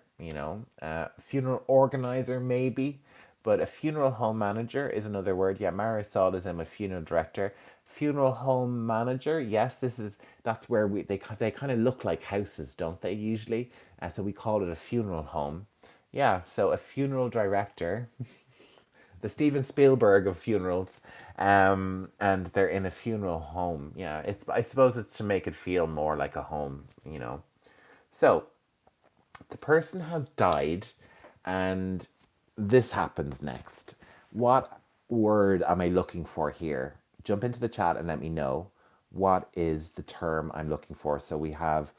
funeral organizer, maybe, but a funeral home manager is another word. Yeah, Marisol is a funeral director. Funeral home manager, yes, that's where they kind of look like houses, don't they, usually? So we call it a funeral home. Yeah, so a funeral director, the Steven Spielberg of funerals, and they're in a funeral home. Yeah, I suppose it's to make it feel more like a home. So the person has died, and this happens next. What word am I looking for here? Jump into the chat and let me know what is the term I'm looking for. So we have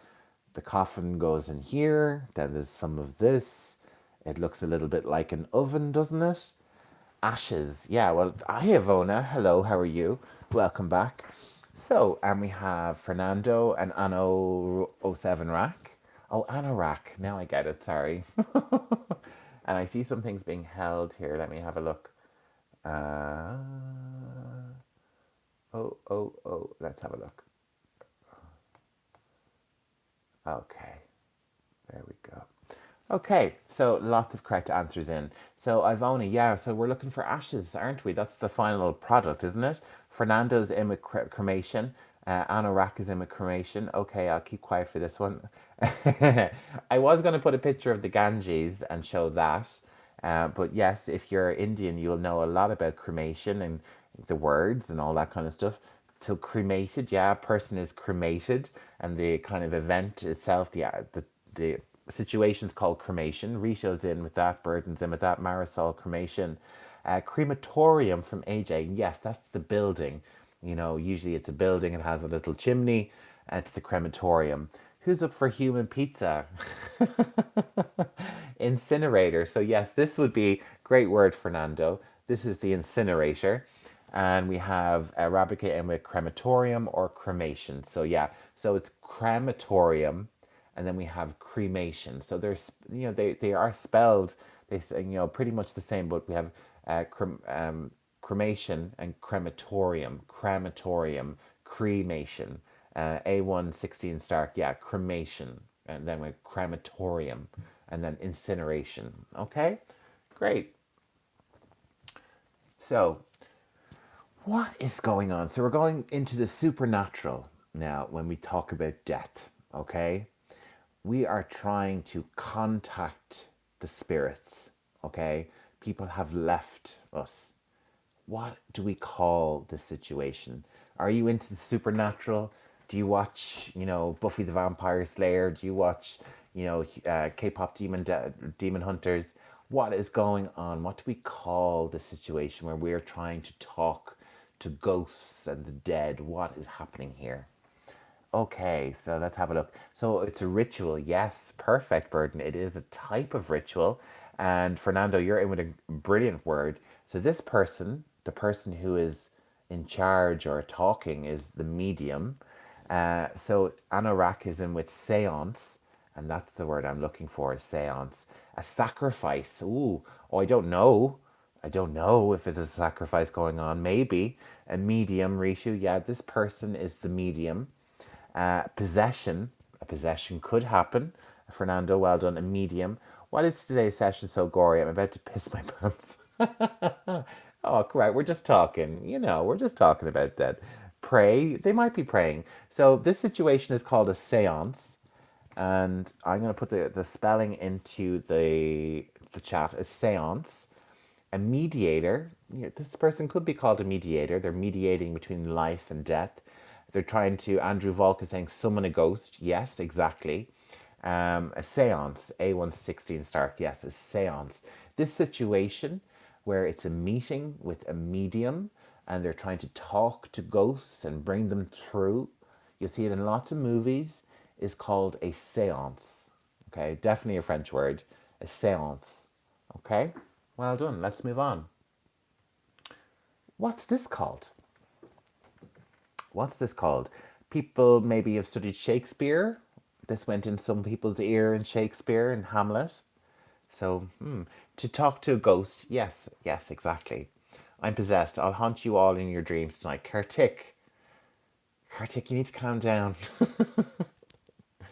the coffin goes in here, then there's some of this. It looks a little bit like an oven, doesn't it? Ashes. Yeah, well, hi, Ivona. Hello, how are you? Welcome back. So, and we have Fernando and Anno oh 07 Rack. Oh, Anorak. Now I get it, sorry. And I see some things being held here. Let me have a look. Oh. Let's have a look. Okay. There we go. Okay, so lots of correct answers in. So Ivona, yeah, so we're looking for ashes, aren't we? That's the final product, isn't it? Fernando's in with cremation. Anorak is in with cremation. Okay, I'll keep quiet for this one. I was going to put a picture of the Ganges and show that. But yes, if you're Indian, you'll know a lot about cremation and the words and all that kind of stuff. So cremated, yeah, a person is cremated, and the kind of event itself, the situation's called cremation. Risho's in with that, Burden's in with that, Marisol cremation. Crematorium from AJ, yes, that's the building. You know, usually it's a building, it has a little chimney, and it's the crematorium. Who's up for human pizza? Incinerator. So yes, this would be great word, Fernando. This is the incinerator. And we have Arabica and with crematorium or cremation. So yeah, so it's crematorium, and then we have cremation. So there's, they are spelled, they say, pretty much the same, but we have cremation and cremation, A116 Stark, yeah, cremation, and then with crematorium, and then incineration. Okay, great. So, what is going on? So, we're going into the supernatural now when we talk about death, okay? We are trying to contact the spirits, okay? People have left us. What do we call this situation? Are you into the supernatural? Do you watch, Buffy the Vampire Slayer? Do you watch, K-pop demon hunters? What is going on? What do we call the situation where we're trying to talk to ghosts and the dead? What is happening here? Okay, so let's have a look. So it's a ritual. Yes, perfect, Burden. It is a type of ritual. And Fernando, you're in with a brilliant word. So this person, the person who is in charge or talking, is the medium. So anorak is in with seance, and that's the word I'm looking for, is seance. A sacrifice. Ooh, oh, I don't know. I don't know if it's a sacrifice going on. Maybe a medium, Rishu. Yeah, this person is the medium. Possession. A possession could happen. Fernando, well done. A medium. Why is today's session so gory? I'm about to piss my pants. Oh, correct. We're just talking. We're just talking about that. Pray. They might be praying. So this situation is called a seance. And I'm going to put the spelling into the chat. A seance. A mediator. This person could be called a mediator. They're mediating between life and death. They're trying to, Andrew Volk is saying, summon a ghost. Yes, exactly. A seance, A116 Stark. Yes, a seance. This situation where it's a meeting with a medium and they're trying to talk to ghosts and bring them through. You'll see it in lots of movies, is called a seance. Okay, definitely a French word. A seance. Okay, well done. Let's move on. What's this called? What's this called? People maybe have studied Shakespeare. This went in some people's ear in Shakespeare and Hamlet. So, to talk to a ghost, yes, yes, exactly. I'm possessed. I'll haunt you all in your dreams tonight. Kartik, you need to calm down. You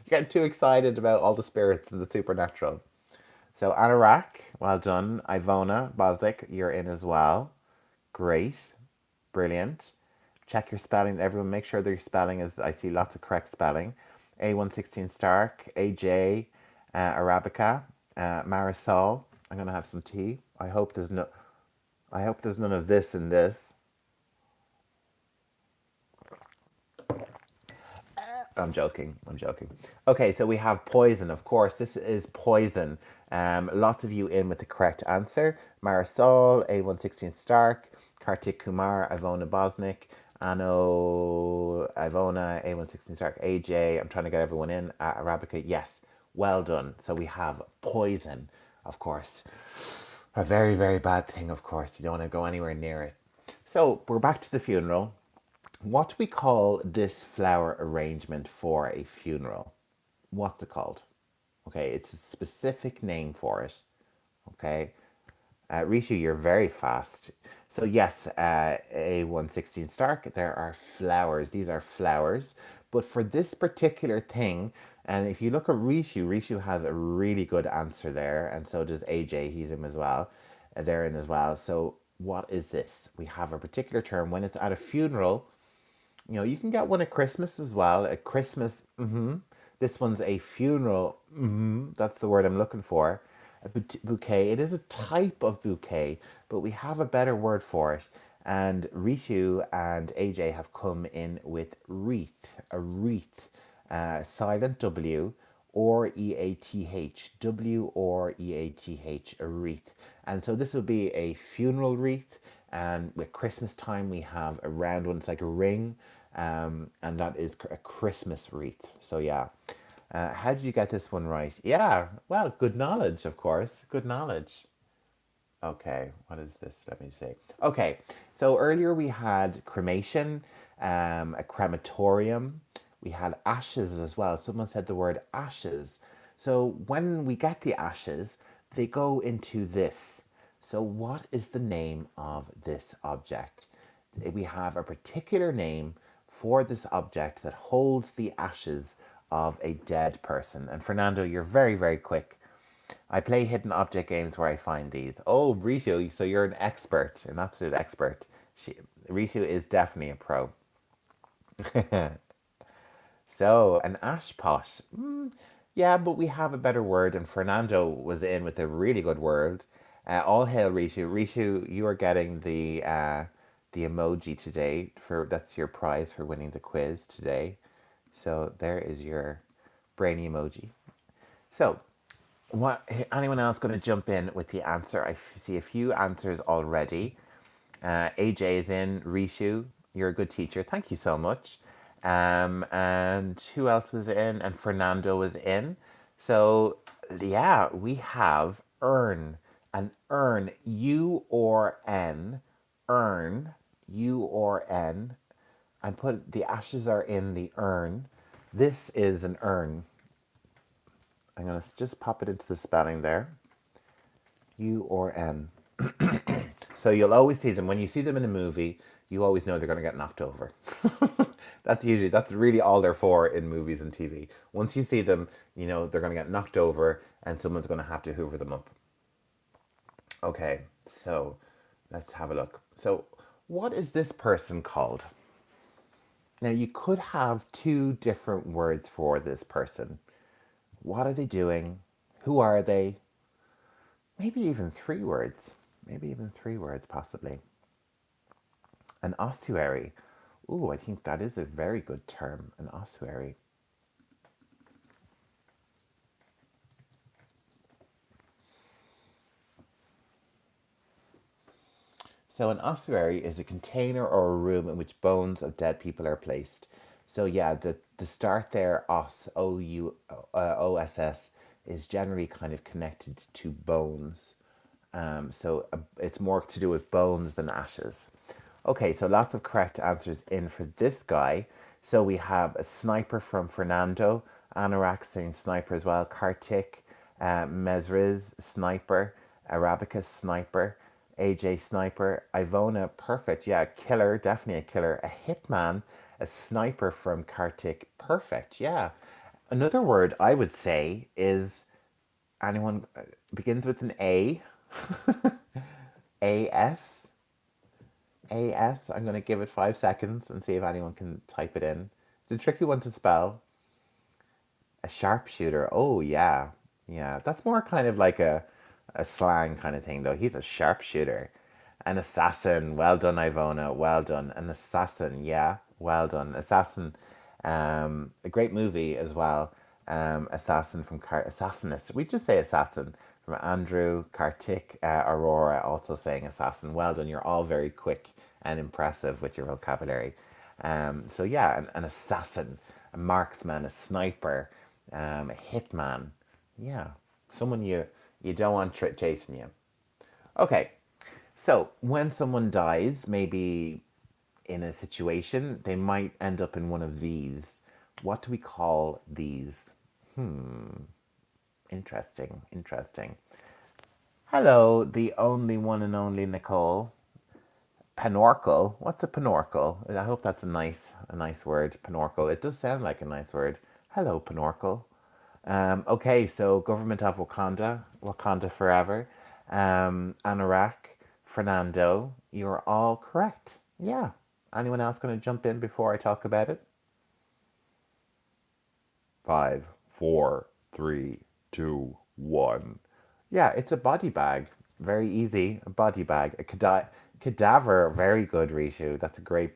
get too excited about all the spirits and the supernatural. So, Anorak, well done. Ivona, Bosdick, you're in as well. Great. Brilliant. Check your spelling. Everyone, make sure that your spelling is, I see lots of correct spelling. A116 Stark, AJ, Arabica, Marisol. I'm going to have some tea. I hope there's none of this in this. I'm joking. I'm joking. Okay, so we have poison. Of course, this is poison. Lots of you in with the correct answer. Marisol, A116 Stark, Kartik Kumar, Ivona Bosnick, Ano, Ivona, A116 Stark, AJ. I'm trying to get everyone in. Arabica, yes. Well done. So we have poison, of course. A very, very bad thing, of course. You don't want to go anywhere near it. So we're back to the funeral. What do we call this flower arrangement for a funeral? What's it called? Okay, it's a specific name for it. Okay, Rishu, you're very fast. So yes, A116 Stark, there are flowers. These are flowers. But for this particular thing, and if you look at Rishu has a really good answer there, and so does AJ, he's in as well. They're in as well. So what is this? We have a particular term when it's at a funeral. You can get one at Christmas as well. At Christmas, this one's a funeral. That's the word I'm looking for. Bouquet. It is a type of bouquet, but we have a better word for it. And Rishu and AJ have come in with wreath, a wreath, silent W or EATH, W or EATH, a wreath. And so this will be a funeral wreath. And with Christmas time, we have a round one, it's like a ring, and that is a Christmas wreath. So yeah. How did you get this one right? Yeah, well, good knowledge, of course. Good knowledge. Okay, what is this? Let me see. Okay, so earlier we had cremation, a crematorium. We had ashes as well. Someone said the word ashes. So when we get the ashes, they go into this. So what is the name of this object? We have a particular name for this object that holds the ashes of a dead person. And Fernando, you're very, very quick. I play hidden object games where I find these. Oh, Rishu, so you're an expert, an absolute expert. Rishu is definitely a pro. So, an ash pot. Yeah, but we have a better word, and Fernando was in with a really good word. All hail Rishu. Rishu, you are getting the emoji today. For that's your prize for winning the quiz today. So there is your brainy emoji. So, what? Anyone else going to jump in with the answer? See a few answers already. AJ is in. Rishu, you're a good teacher. Thank you so much. And who else was in? And Fernando was in. So yeah, we have earn. An earn. U or N. Earn. U or N. I put the ashes are in the urn. This is an urn. I'm going to just pop it into the spelling there. U or N. So you'll always see them. When you see them in a movie, you always know they're going to get knocked over. That's really all they're for in movies and TV. Once you see them, you know they're going to get knocked over and someone's going to have to hoover them up. Okay, so let's have a look. So, what is this person called? Now, you could have two different words for this person. What are they doing? Who are they? Maybe even three words. Maybe even three words, possibly. An ossuary. Ooh, I think that is a very good term, an ossuary. So an ossuary is a container or a room in which bones of dead people are placed. So yeah, the start there, OSS, is generally kind of connected to bones. It's more to do with bones than ashes. Okay, so lots of correct answers in for this guy. So we have a sniper from Fernando, Anorak saying sniper as well, Kartik, Mezriz, sniper, Arabica, sniper, AJ, sniper, Ivona, perfect. Yeah, killer, definitely a killer. A hitman, a sniper from Kartik, perfect. Yeah. Another word I would say is anyone begins with an A. AS. AS. I'm going to give it 5 seconds and see if anyone can type it in. It's a tricky one to spell. A sharpshooter. Oh, yeah. Yeah. That's more kind of like a slang kind of thing, though. He's a sharpshooter. An assassin. Well done, Ivona. Well done. An assassin. Yeah. Well done. Assassin. A great movie as well. Assassin from Assassinist. We just say assassin from Andrew, Kartik, Aurora, also saying assassin. Well done. You're all very quick and impressive with your vocabulary. So yeah, an assassin, a marksman, a sniper, a hitman. Yeah, someone you don't want chasing you. Okay, so when someone dies, maybe in a situation, they might end up in one of these. What do we call these? Interesting, interesting. Hello, the only one and only Nicole. Panorkel. What's a panorkel? I hope that's a nice word. Panorkel. It does sound like a nice word. Hello, Panorkel. Okay, so government of Wakanda, Wakanda forever. Anorak, Fernando, you're all correct. Yeah. Anyone else going to jump in before I talk about it? 5, 4, 3, 2, 1. Yeah, it's a body bag. Very easy. A body bag. Cadaver. Very good, Rishu. That's a great.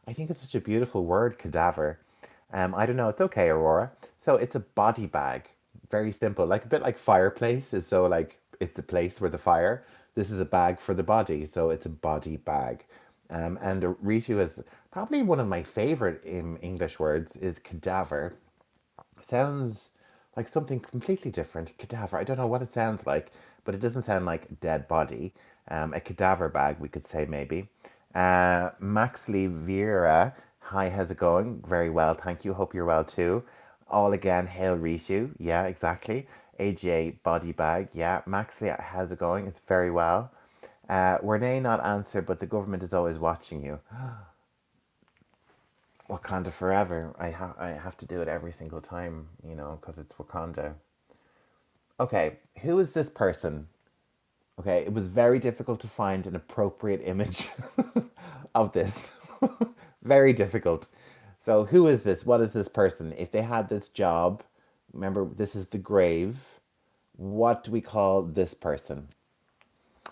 I think it's such a beautiful word, cadaver. I don't know. It's okay, Aurora. So it's a body bag. Very simple. Like a bit like fireplace is so like it's a place where the fire. This is a bag for the body, so it's a body bag. And Rishu is probably one of my favorite English words is cadaver. Sounds like something completely different. Cadaver. I don't know what it sounds like, but it doesn't sound like dead body. A cadaver bag, we could say maybe. Maxley Vera. Hi, how's it going? Very well, thank you. Hope you're well too. All again, hail Rishu. Yeah, exactly. AJ body bag. Yeah, Maxley, how's it going? It's very well. Renee not answered, but the government is always watching you. Wakanda forever. I have to do it every single time, because it's Wakanda. Okay, who is this person? Okay, it was very difficult to find an appropriate image of this. Very difficult. So, who is this? What is this person? If they had this job, remember, this is the grave. What do we call this person?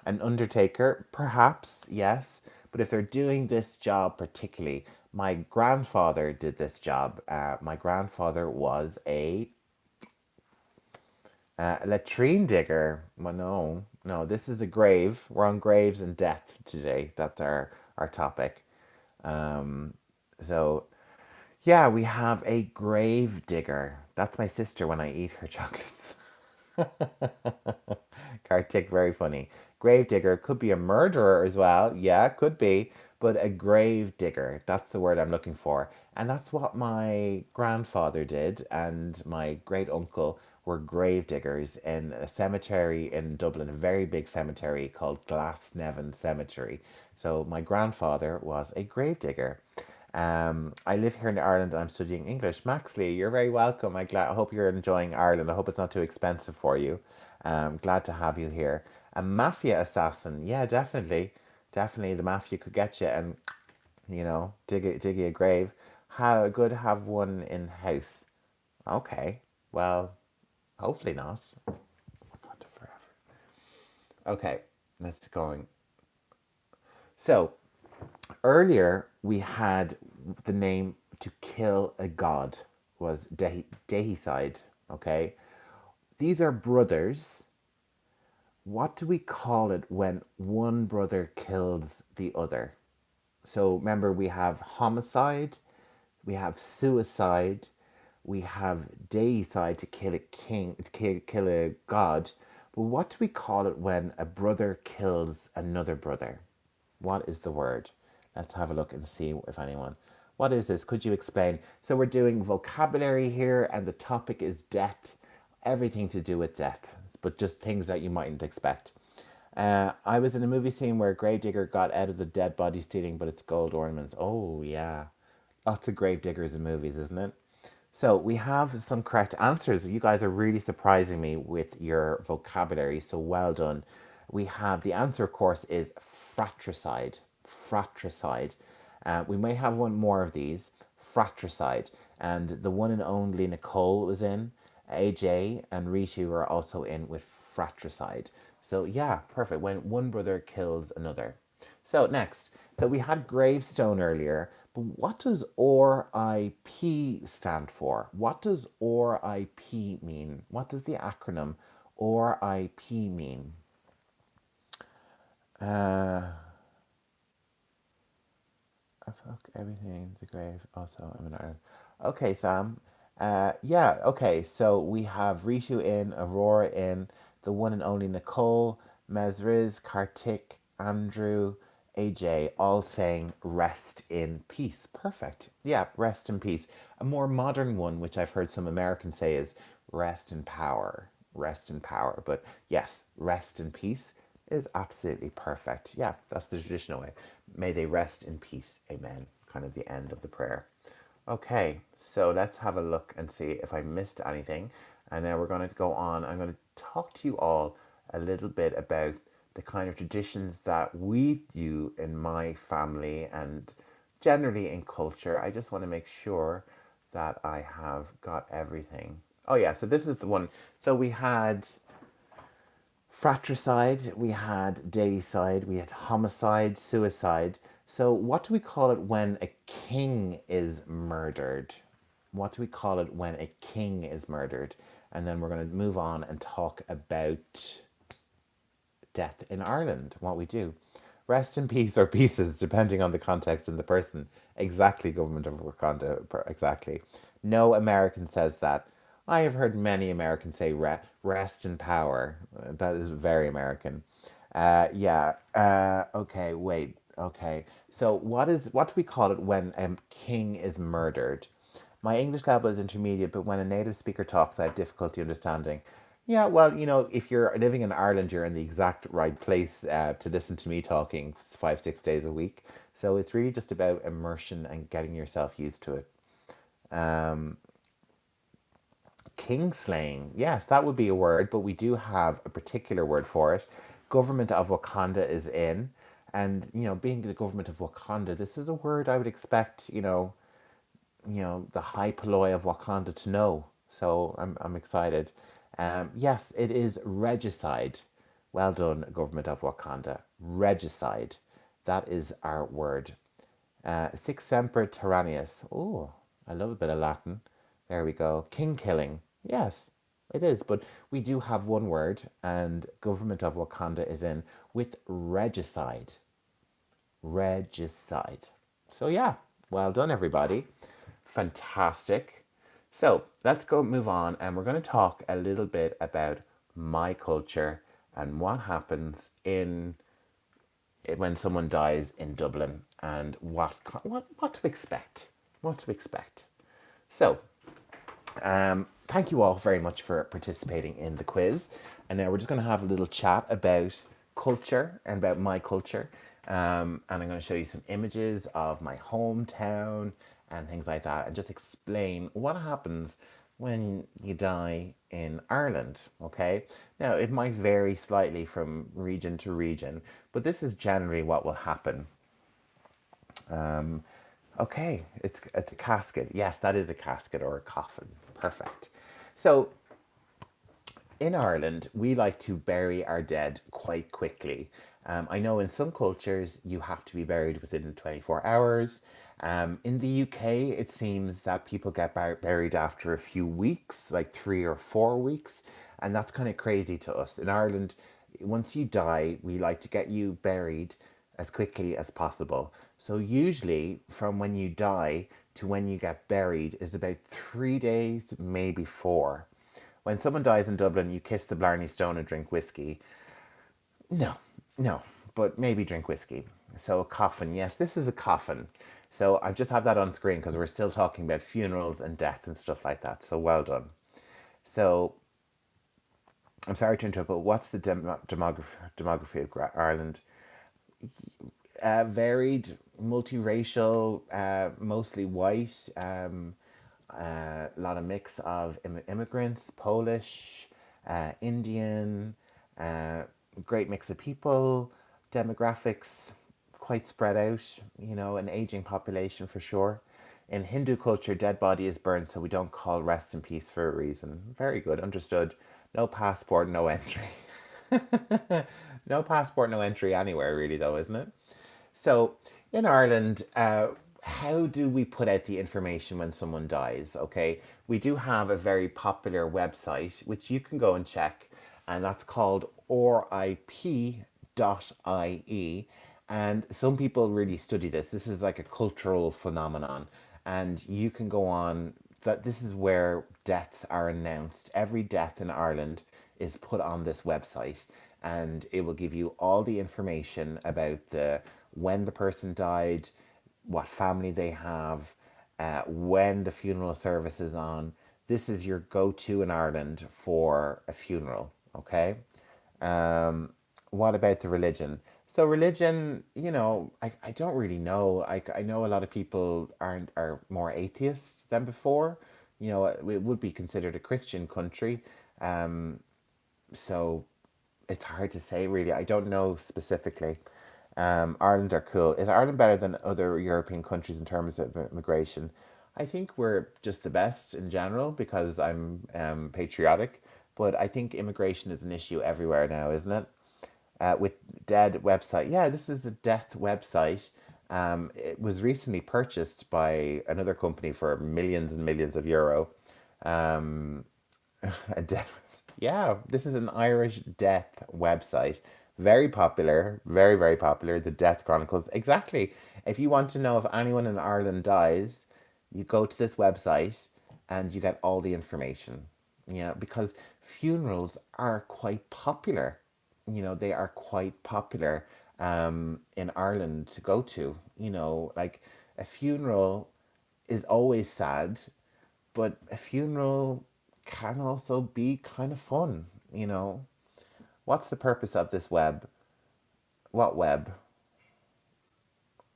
An undertaker, perhaps, yes. But if they're doing this job particularly, my grandfather did this job. My grandfather was a latrine digger. Well, no, no, this is a grave. We're on graves and death today. That's our topic. So, yeah, we have a grave digger. That's my sister when I eat her chocolates. Kartik, very funny. Grave digger could be a murderer as well. Yeah, could be. But a grave digger, that's the word I'm looking for. And that's what my grandfather did, and my great uncle were grave diggers in a cemetery in Dublin, a very big cemetery called Glasnevin Cemetery. So my grandfather was a grave digger. I live here in Ireland and I'm studying English. Maxley, you're very welcome. I hope you're enjoying Ireland. I hope it's not too expensive for you. Glad to have you here. A mafia assassin, yeah, definitely, definitely. The mafia could get you and dig you a grave. How good have one in house? Okay, well, hopefully not. Not forever. Okay, let's going. So earlier we had the name to kill a god was Deicide. Okay, these are brothers. What do we call it when one brother kills the other? So remember, we have homicide, we have suicide, we have deicide to kill a king, to kill a god. But what do we call it when a brother kills another brother? What is the word? Let's have a look and see if anyone. What is this? Could you explain? So we're doing vocabulary here, and the topic is death. Everything to do with death, but just things that you mightn't expect. I was in a movie scene where a gravedigger got out of the dead body stealing, but it's gold ornaments. Oh, yeah. Lots of gravediggers in movies, isn't it? So we have some correct answers. You guys are really surprising me with your vocabulary, so well done. We have the answer, of course, is fratricide. Fratricide. We may have one more of these. Fratricide. And the one and only Nicole was in. AJ and Rishi were also in with fratricide. So yeah, perfect. When one brother kills another. So next, so we had gravestone earlier, but what does RIP stand for? What does RIP mean? What does the acronym RIP mean? I fuck everything in the grave. Also, I'm in Ireland. Okay, Sam. Yeah, okay. So we have Rishu in, Aurora in, the one and only Nicole, Mezriz, Kartik, Andrew, AJ, all saying rest in peace. Perfect. Yeah, rest in peace. A more modern one, which I've heard some Americans say, is rest in power. Rest in power. But yes, rest in peace is absolutely perfect. Yeah, that's the traditional way. May they rest in peace. Amen. Kind of the end of the prayer. Okay, so let's have a look and see if I missed anything. And then we're going to go on. I'm going to talk to you all a little bit about the kind of traditions that we do in my family and generally in culture. I just want to make sure that I have got everything. Oh, yeah, so this is the one. So we had Fratricide, we had deicide, we had homicide, suicide. So, what do we call it when a king is murdered? What do we call it when a king is murdered? And then we're going to move on and talk about death in Ireland, what we do. Rest in peace or pieces, depending on the context and the person. Exactly, government of Wakanda, exactly. No American says that. I have heard many Americans say rest in power. That is very American. Yeah. Okay. Wait. Okay. So what do we call it when a king is murdered? My English level is intermediate, but when a native speaker talks, I have difficulty understanding. Yeah, well, if you're living in Ireland, you're in the exact right place to listen to me talking 5, 6 days a week. So it's really just about immersion and getting yourself used to it. Kingslaying, yes, that would be a word, but we do have a particular word for it. Government of Wakanda is in. And, being the government of Wakanda, this is a word I would expect, the high polloi of Wakanda to know. So I'm excited. Yes, it is regicide. Well done, government of Wakanda. Regicide. That is our word. Sic semper tyrannius. Oh, I love a bit of Latin. There we go. King killing. Yes, it is. But we do have one word, and government of Wakanda is in with regicide. Regicide. So yeah, well done, everybody. Fantastic. So let's go move on, and we're going to talk a little bit about my culture and what happens in when someone dies in Dublin and what to expect. What to expect. So, thank you all very much for participating in the quiz. And now we're just going to have a little chat about culture and about my culture. And I'm going to show you some images of my hometown and things like that, and just explain what happens when you die in Ireland. Okay. Now, it might vary slightly from region to region, but this is generally what will happen. Okay, it's a casket. Yes, that is a casket or a coffin. Perfect. So in Ireland, we like to bury our dead quite quickly. I know in some cultures you have to be buried within 24 hours. In the UK, it seems that people get buried after a few weeks, like 3 or 4 weeks, and that's kind of crazy to us. In Ireland, once you die, we like to get you buried as quickly as possible. So usually from when you die to when you get buried is about 3 days, maybe four. When someone dies in Dublin, you kiss the Blarney Stone and drink whiskey. No, no, but maybe drink whiskey. So a coffin, yes, this is a coffin. So I just have that on screen because we're still talking about funerals and death and stuff like that. So well done. So I'm sorry to interrupt, but what's the demography of Ireland? Varied, multiracial, mostly white, a lot of mix of immigrants, Polish, Indian, uh, great mix of people, demographics quite spread out, an aging population for sure. In Hindu culture, dead body is burned, so we don't call rest in peace for a reason. Very good, understood. No passport, no entry. No passport, no entry anywhere, really, though, isn't it? So in Ireland, how do we put out the information when someone dies? Okay, we do have a very popular website which you can go and check, and that's called rip.ie. And some people really study this. This is like a cultural phenomenon, and you can go on that. This is where deaths are announced. Every death in Ireland is put on this website, and it will give you all the information about the when the person died, what family they have, when the funeral service is on. This is your go-to in Ireland for a funeral. Okay. What about the religion? So religion, I don't really know. I know a lot of people are more atheist than before. It would be considered a Christian country. So it's hard to say really. I don't know specifically. Ireland are cool. Is Ireland better than other European countries in terms of immigration? I think we're just the best in general because I'm patriotic. but I think immigration is an issue everywhere now, isn't it? With dead website. Yeah, this is a death website. It was recently purchased by another company for millions and millions of euro. Um, a death, yeah, this is an Irish death website. Very popular, very, very popular. The Death Chronicles. Exactly. If you want to know if anyone in Ireland dies, you go to this website and you get all the information. Yeah, because funerals are quite popular. They are quite popular in Ireland to go to. Like a funeral is always sad, but a funeral can also be kind of fun, you know. What's the purpose of this web? What web?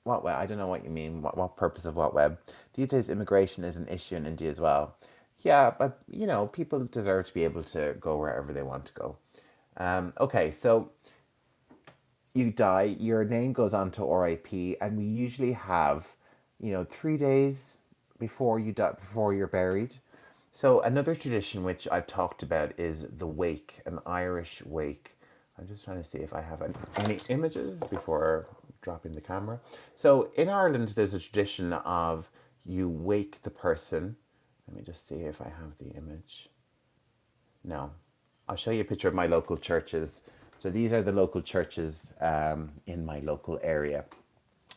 What web? I don't know what you mean. What purpose of what web? These days, immigration is an issue in India as well. Yeah, but people deserve to be able to go wherever they want to go. Okay, so you die, your name goes on to RIP, and we usually have, 3 days before you die, before you're buried. So another tradition which I've talked about is the wake, an Irish wake. I'm just trying to see if I have any images before dropping the camera. So in Ireland, there's a tradition of you wake the person. Let me just see if I have the image. No. I'll show you a picture of my local churches. So these are the local churches in my local area.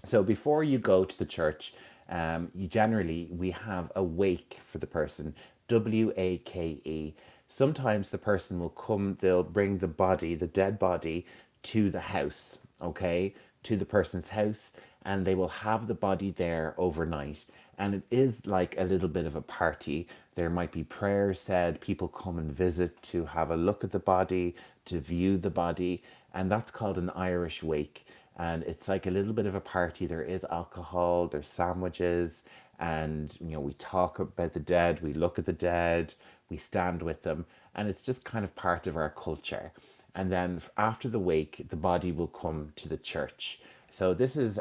So before you go to the church, we have a wake for the person, WAKE. Sometimes the person will come, they'll bring the body, the dead body, to the house, okay, to the person's house, and they will have the body there overnight. And it is like a little bit of a party. There might be prayers said, people come and visit to have a look at the body, to view the body, and that's called an Irish wake. And it's like a little bit of a party. There is alcohol, there's sandwiches, and we talk about the dead, we look at the dead, we stand with them, and it's just kind of part of our culture. And then after the wake, the body will come to the church. So this is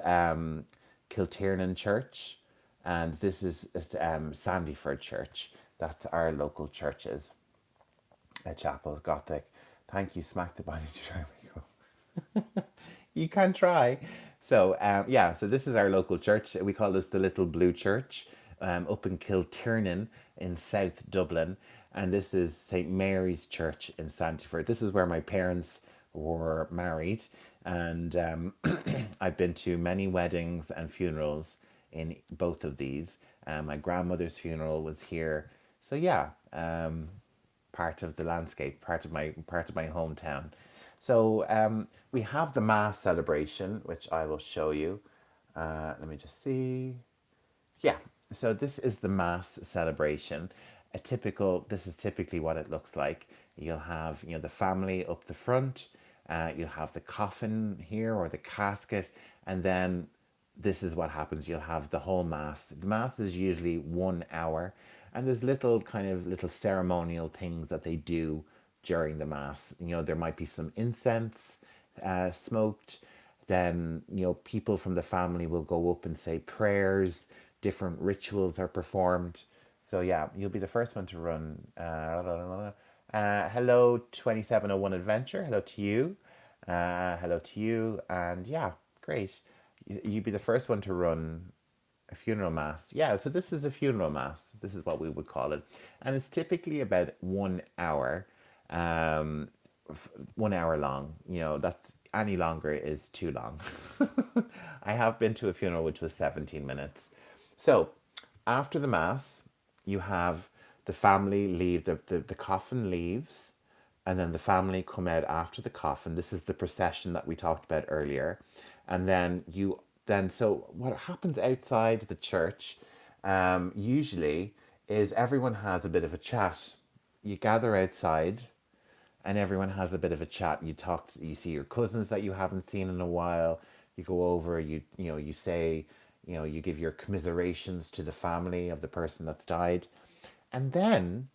Kiltiernan Church, and this is Sandyford Church. That's our local churches. A chapel, Gothic. Thank you, smack the body to try me go. You can try. So yeah, so this is our local church. We call this the Little Blue Church, up in Kiltiernan in South Dublin, and this is St Mary's Church in Sandyford. This is where my parents were married, and I've been to many weddings and funerals in both of these. My grandmother's funeral was here, so yeah, part of the landscape, part of my hometown. So we have the Mass celebration, which I will show you. Let me just see. Yeah, so this is the Mass celebration. This is typically what it looks like. You'll have, the family up the front. You'll have the coffin here or the casket, and then this is what happens. You'll have the whole Mass. The Mass is usually 1 hour, and there's little ceremonial things that they do during the Mass. There might be some incense smoked. Then, people from the family will go up and say prayers. Different rituals are performed. So, yeah, you'll be the first one to run. Hello, 2701 Adventure. Hello to you. Hello to you. And yeah, great. You'd be the first one to run a funeral mass. Yeah, so this is a funeral mass. This is what we would call it. And it's typically about 1 hour, 1 hour long. That's any longer is too long. I have been to a funeral which was 17 minutes. So after the mass, you have the family leave, the coffin leaves, and then the family come out after the coffin. This is the procession that we talked about earlier. And so what happens outside the church usually is everyone has a bit of a chat. You gather outside and everyone has a bit of a chat. You talk, you see your cousins that you haven't seen in a while. You go over, you say, you give your commiserations to the family of the person that's died. And then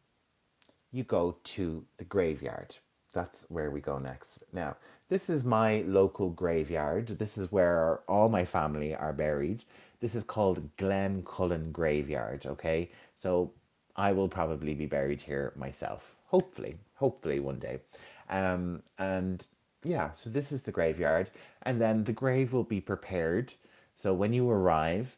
you go to the graveyard. That's where we go next. Now, this is my local graveyard. This is where all my family are buried. This is called Glen Cullen Graveyard, okay? So I will probably be buried here myself, hopefully one day. And yeah, so this is the graveyard, and then the grave will be prepared. So when you arrive,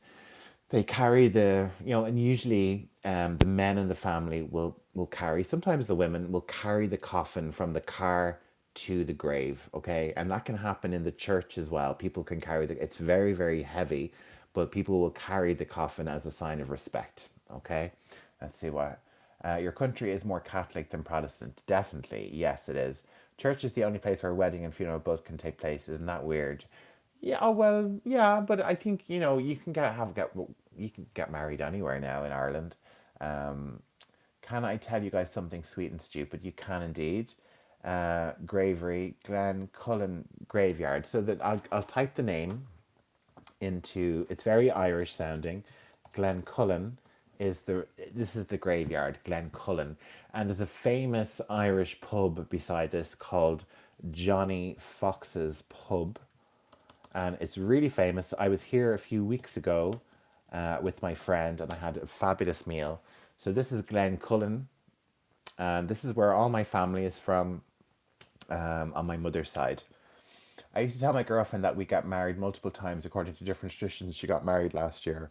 they carry and usually the men in the family will carry. Sometimes the women will carry the coffin from the car to the grave. Okay, and that can happen in the church as well. People can carry it's very very heavy, but people will carry the coffin as a sign of respect. Okay, let's see what. Your country is more Catholic than Protestant. Definitely, yes, it is. Church is the only place where wedding and funeral both can take place. Isn't that weird? Yeah, oh well, yeah, but I think you can you can get married anywhere now in Ireland. Um, can I tell you guys something sweet and stupid? You can indeed. Gravery, Glen Cullen Graveyard. So that I'll type the name into. It's very Irish sounding. Glen Cullen is the this is the graveyard, Glen Cullen, and there's a famous Irish pub beside this called Johnny Fox's Pub, and it's really famous. I was here a few weeks ago with my friend, and I had a fabulous meal. So this is Glen Cullen, and this is where all my family is from on my mother's side. I used to tell my girlfriend that we got married multiple times according to different traditions. She got married last year.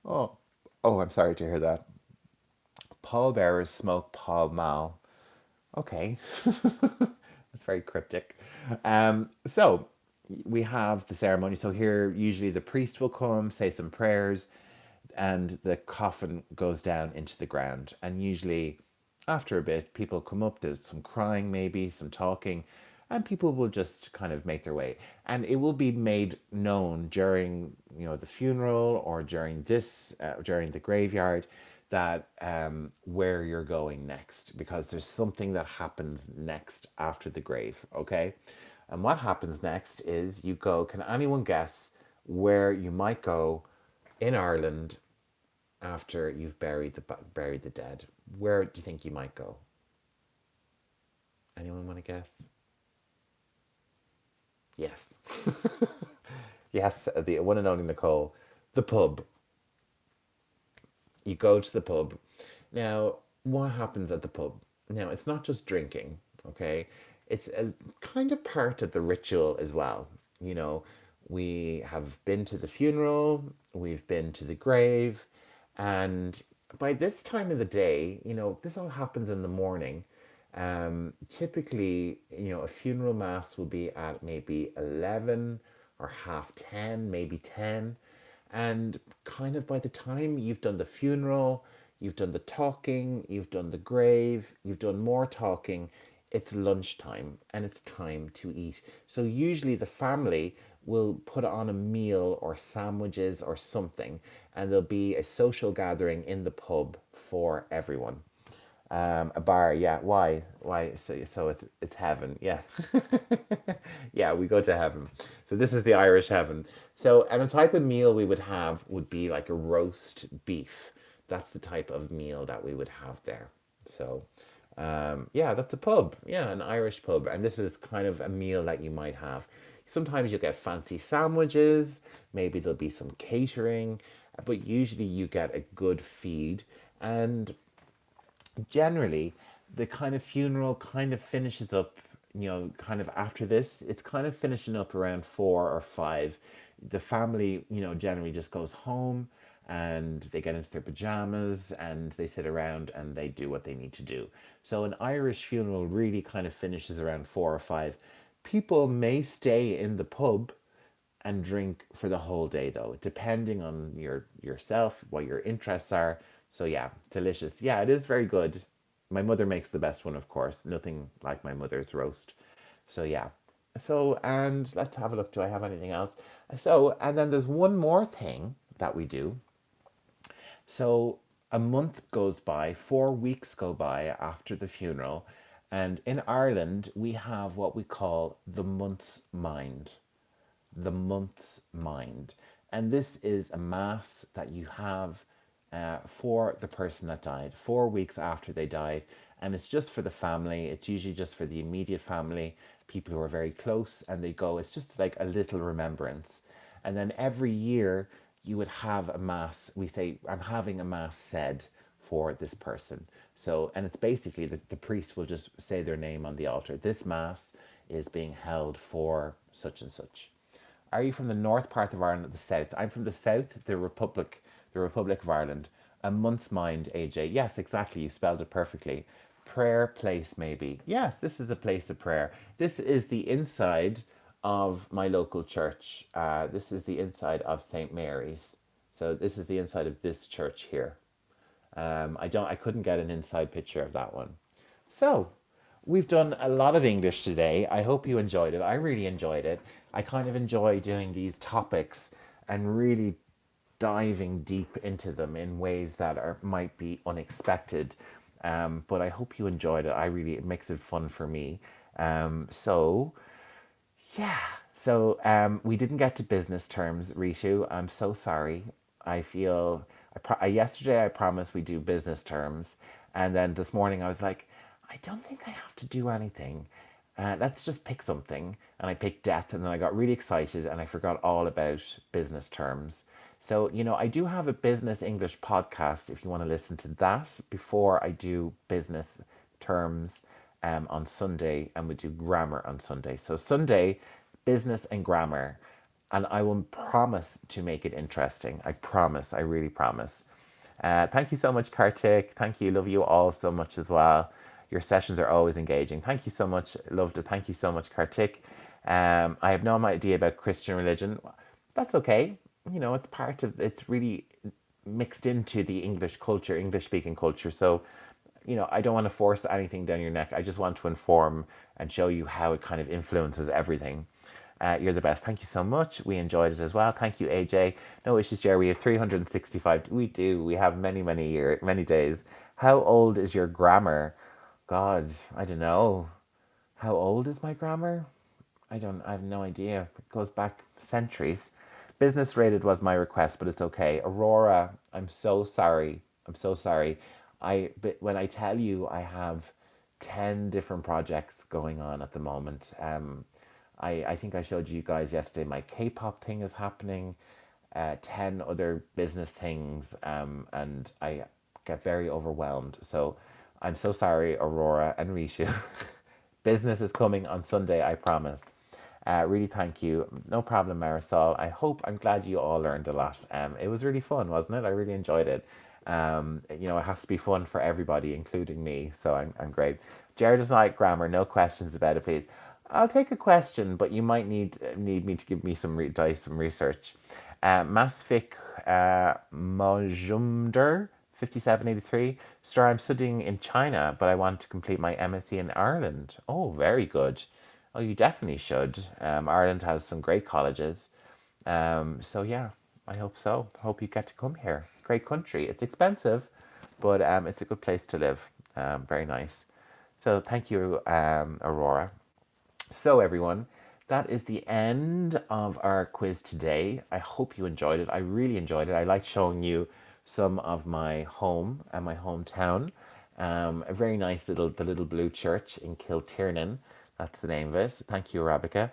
Oh, oh, I'm sorry to hear that. Pallbearers smoke Pall Mall. Okay, that's very cryptic. So we have the ceremony. So here, usually the priest will come, say some prayers, and the coffin goes down into the ground. And usually, after a bit, people come up. There's some crying, maybe some talking, and people will just kind of make their way. And it will be made known during the funeral or during the graveyard that where you're going next, because there's something that happens next after the grave. Okay, and what happens next is you go. Can anyone guess where you might go in Ireland after you've buried the dead? Where do you think you might go? Anyone want to guess? Yes. Yes, the one and only Nicole. The pub. You go to the pub. Now, what happens at the pub? Now, it's not just drinking, okay? It's a kind of part of the ritual as well. You know, we have been to the funeral, we've been to the grave, and by this time of the day, this all happens in the morning. Typically, a funeral mass will be at maybe 11 or half 10, maybe 10. And kind of by the time you've done the funeral, you've done the talking, you've done the grave, you've done more talking, it's lunchtime and it's time to eat. So usually the family will put on a meal or sandwiches or something, and there'll be a social gathering in the pub for everyone. A bar, yeah. Why? So it's heaven, yeah. Yeah, we go to heaven. So this is the Irish heaven. So, and a type of meal we would have would be like a roast beef. That's the type of meal that we would have there. So, yeah, that's a pub. Yeah, an Irish pub, and this is kind of a meal that you might have. Sometimes you'll get fancy sandwiches. Maybe there'll be some catering, but usually you get a good feed. And generally the kind of funeral kind of finishes up, kind of after this. It's kind of finishing up around 4 or 5. The family, generally just goes home and they get into their pajamas and they sit around and they do what they need to do. So an Irish funeral really kind of finishes around 4 or 5. People may stay in the pub and drink for the whole day, though, depending on yourself, what your interests are. So yeah, delicious. Yeah, it is very good. My mother makes the best one, of course. Nothing like my mother's roast. So yeah. So, and let's have a look. Do I have anything else? So, and then there's one more thing that we do. So a month goes by, 4 weeks go by after the funeral, and in Ireland we have what we call the month's mind. The month's mind. And this is a mass that you have for the person that died, 4 weeks after they died. And it's just for the family. It's usually just for the immediate family, people who are very close, and they go. It's just like a little remembrance. And then every year you would have a mass. We say, I'm having a mass said for this person. So, and it's basically the priest will just say their name on the altar. This Mass is being held for such and such. Are you from the north part of Ireland or the south? I'm from the south, the Republic of Ireland. A month's mind, AJ. Yes, exactly. You spelled it perfectly. Prayer place, maybe. Yes, this is a place of prayer. This is the inside of my local church. This is the inside of St. Mary's. So this is the inside of this church here. I couldn't get an inside picture of that one. So, we've done a lot of English today. I hope you enjoyed it. I really enjoyed it. I kind of enjoy doing these topics and really diving deep into them in ways that might be unexpected. But I hope you enjoyed it. It makes it fun for me. So, yeah. So we didn't get to business terms, Rishu. I'm so sorry. I feel yesterday I promised we do business terms, and then this morning I was like, I don't think I have to do anything. Let's just pick something, and I picked death, and then I got really excited, and I forgot all about business terms. So I do have a business English podcast if you want to listen to that before I do business terms on Sunday, and we do grammar on Sunday. So Sunday, business and grammar, and I will promise to make it interesting. I promise. I really promise. Thank you so much, Kartik. Thank you. Love you all so much as well. Your sessions are always engaging. Thank you so much. Loved it. Thank you so much, Kartik. I have no idea about Christian religion. That's okay. It's part of, it's really mixed into the English culture, English speaking culture. So, I don't want to force anything down your neck. I just want to inform and show you how it kind of influences everything. You're the best. Thank you so much. We enjoyed it as well. Thank you, AJ. No issues, Jerry. We have 365. We do. We have many, many days. How old is your grammar? God, I don't know. How old is my grammar? I have no idea. It goes back centuries. Business rated was my request, but it's okay. Aurora, I'm so sorry. I'm so sorry. But when I tell you I have 10 different projects going on at the moment. I think I showed you guys yesterday my K-pop thing is happening, 10 other business things, and I get very overwhelmed. So I'm so sorry, Aurora and Rishu. Business is coming on Sunday, I promise. Really, thank you. No problem, Marisol. I'm glad you all learned a lot. It was really fun, wasn't it? I really enjoyed it. It has to be fun for everybody, including me. So I'm great. Jared doesn't like grammar. No questions about it, please. I'll take a question, but you might need me to give me some some research. Masfik Mojumder 5783. Sir, I'm studying in China, but I want to complete my MSc in Ireland. Oh, very good. Oh, you definitely should. Ireland has some great colleges. So yeah, I hope so. Hope you get to come here. Great country. It's expensive, but it's a good place to live. Very nice. So thank you, Aurora. So, everyone, that is the end of our quiz today. I hope you enjoyed it. I really enjoyed it. I like showing you some of my home and my hometown. A very nice the little blue church in Kiltiernan. That's the name of it. Thank you, Arabica.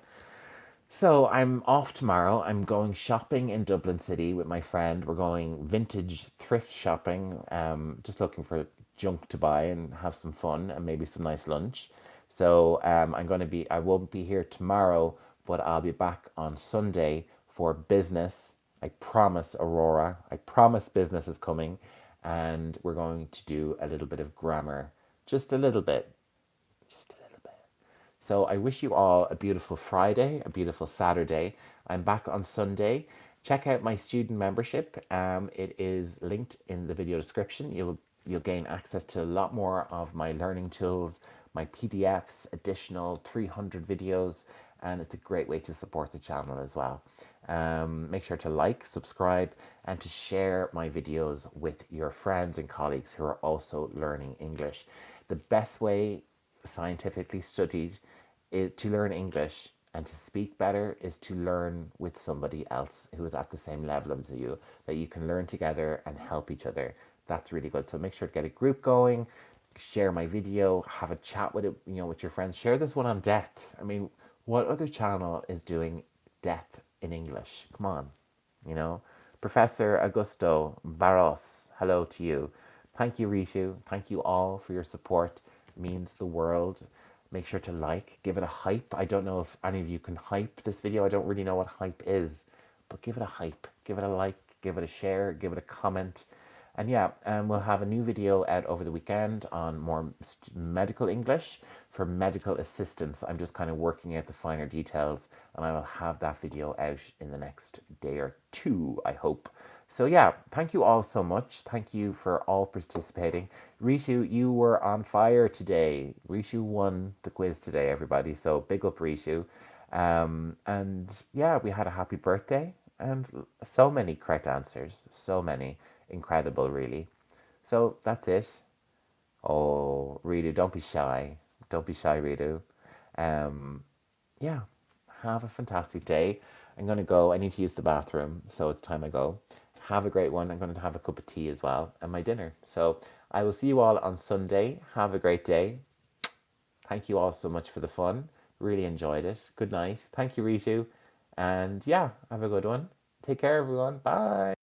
So I'm off tomorrow. I'm going shopping in Dublin City with my friend. We're going vintage thrift shopping, just looking for junk to buy and have some fun and maybe some nice lunch. So I won't be here tomorrow, but I'll be back on Sunday for business. I promise, Aurora. I promise business is coming, and we're going to do a little bit of grammar, just a little bit, just a little bit. So I wish you all a beautiful Friday, a beautiful Saturday. I'm back on Sunday. Check out my student membership. It is linked in the video description. You'll gain access to a lot more of my learning tools, my PDFs, additional 300 videos, and it's a great way to support the channel as well. Make sure to like, subscribe, and to share my videos with your friends and colleagues who are also learning English. The best way, scientifically studied, to learn English and to speak better is to learn with somebody else who is at the same level as you, that you can learn together and help each other. That's really good. So make sure to get a group going, share my video, have a chat with it, with your friends. Share this one on death. I mean, what other channel is doing death in English? Come on, you know. Professor Augusto Barros, hello to you. Thank you, Rishu. Thank you all for your support. It means the world. Make sure to like, give it a hype. I don't know if any of you can hype this video. I don't really know what hype is, but give it a hype. Give it a like, give it a share, give it a comment. And yeah, we'll have a new video out over the weekend on more medical English for medical assistants. I'm just kind of working out the finer details, and I will have that video out in the next day or two, I hope. So yeah, thank you all so much. Thank you for all participating. Rishu, you were on fire today. Rishu won the quiz today, everybody. So big up, Rishu. And yeah, we had a happy birthday and so many correct answers. So many. Incredible, really. So that's it. Oh, Ritu, don't be shy. Don't be shy, Ritu. Um, yeah, have a fantastic day. I'm going to go. I need to use the bathroom, so it's time I go. Have a great one. I'm going to have a cup of tea as well and my dinner. So I will see you all on Sunday. Have a great day. Thank you all so much for the fun. Really enjoyed it. Good night. Thank you, Ritu. And yeah, have a good one. Take care, everyone. Bye.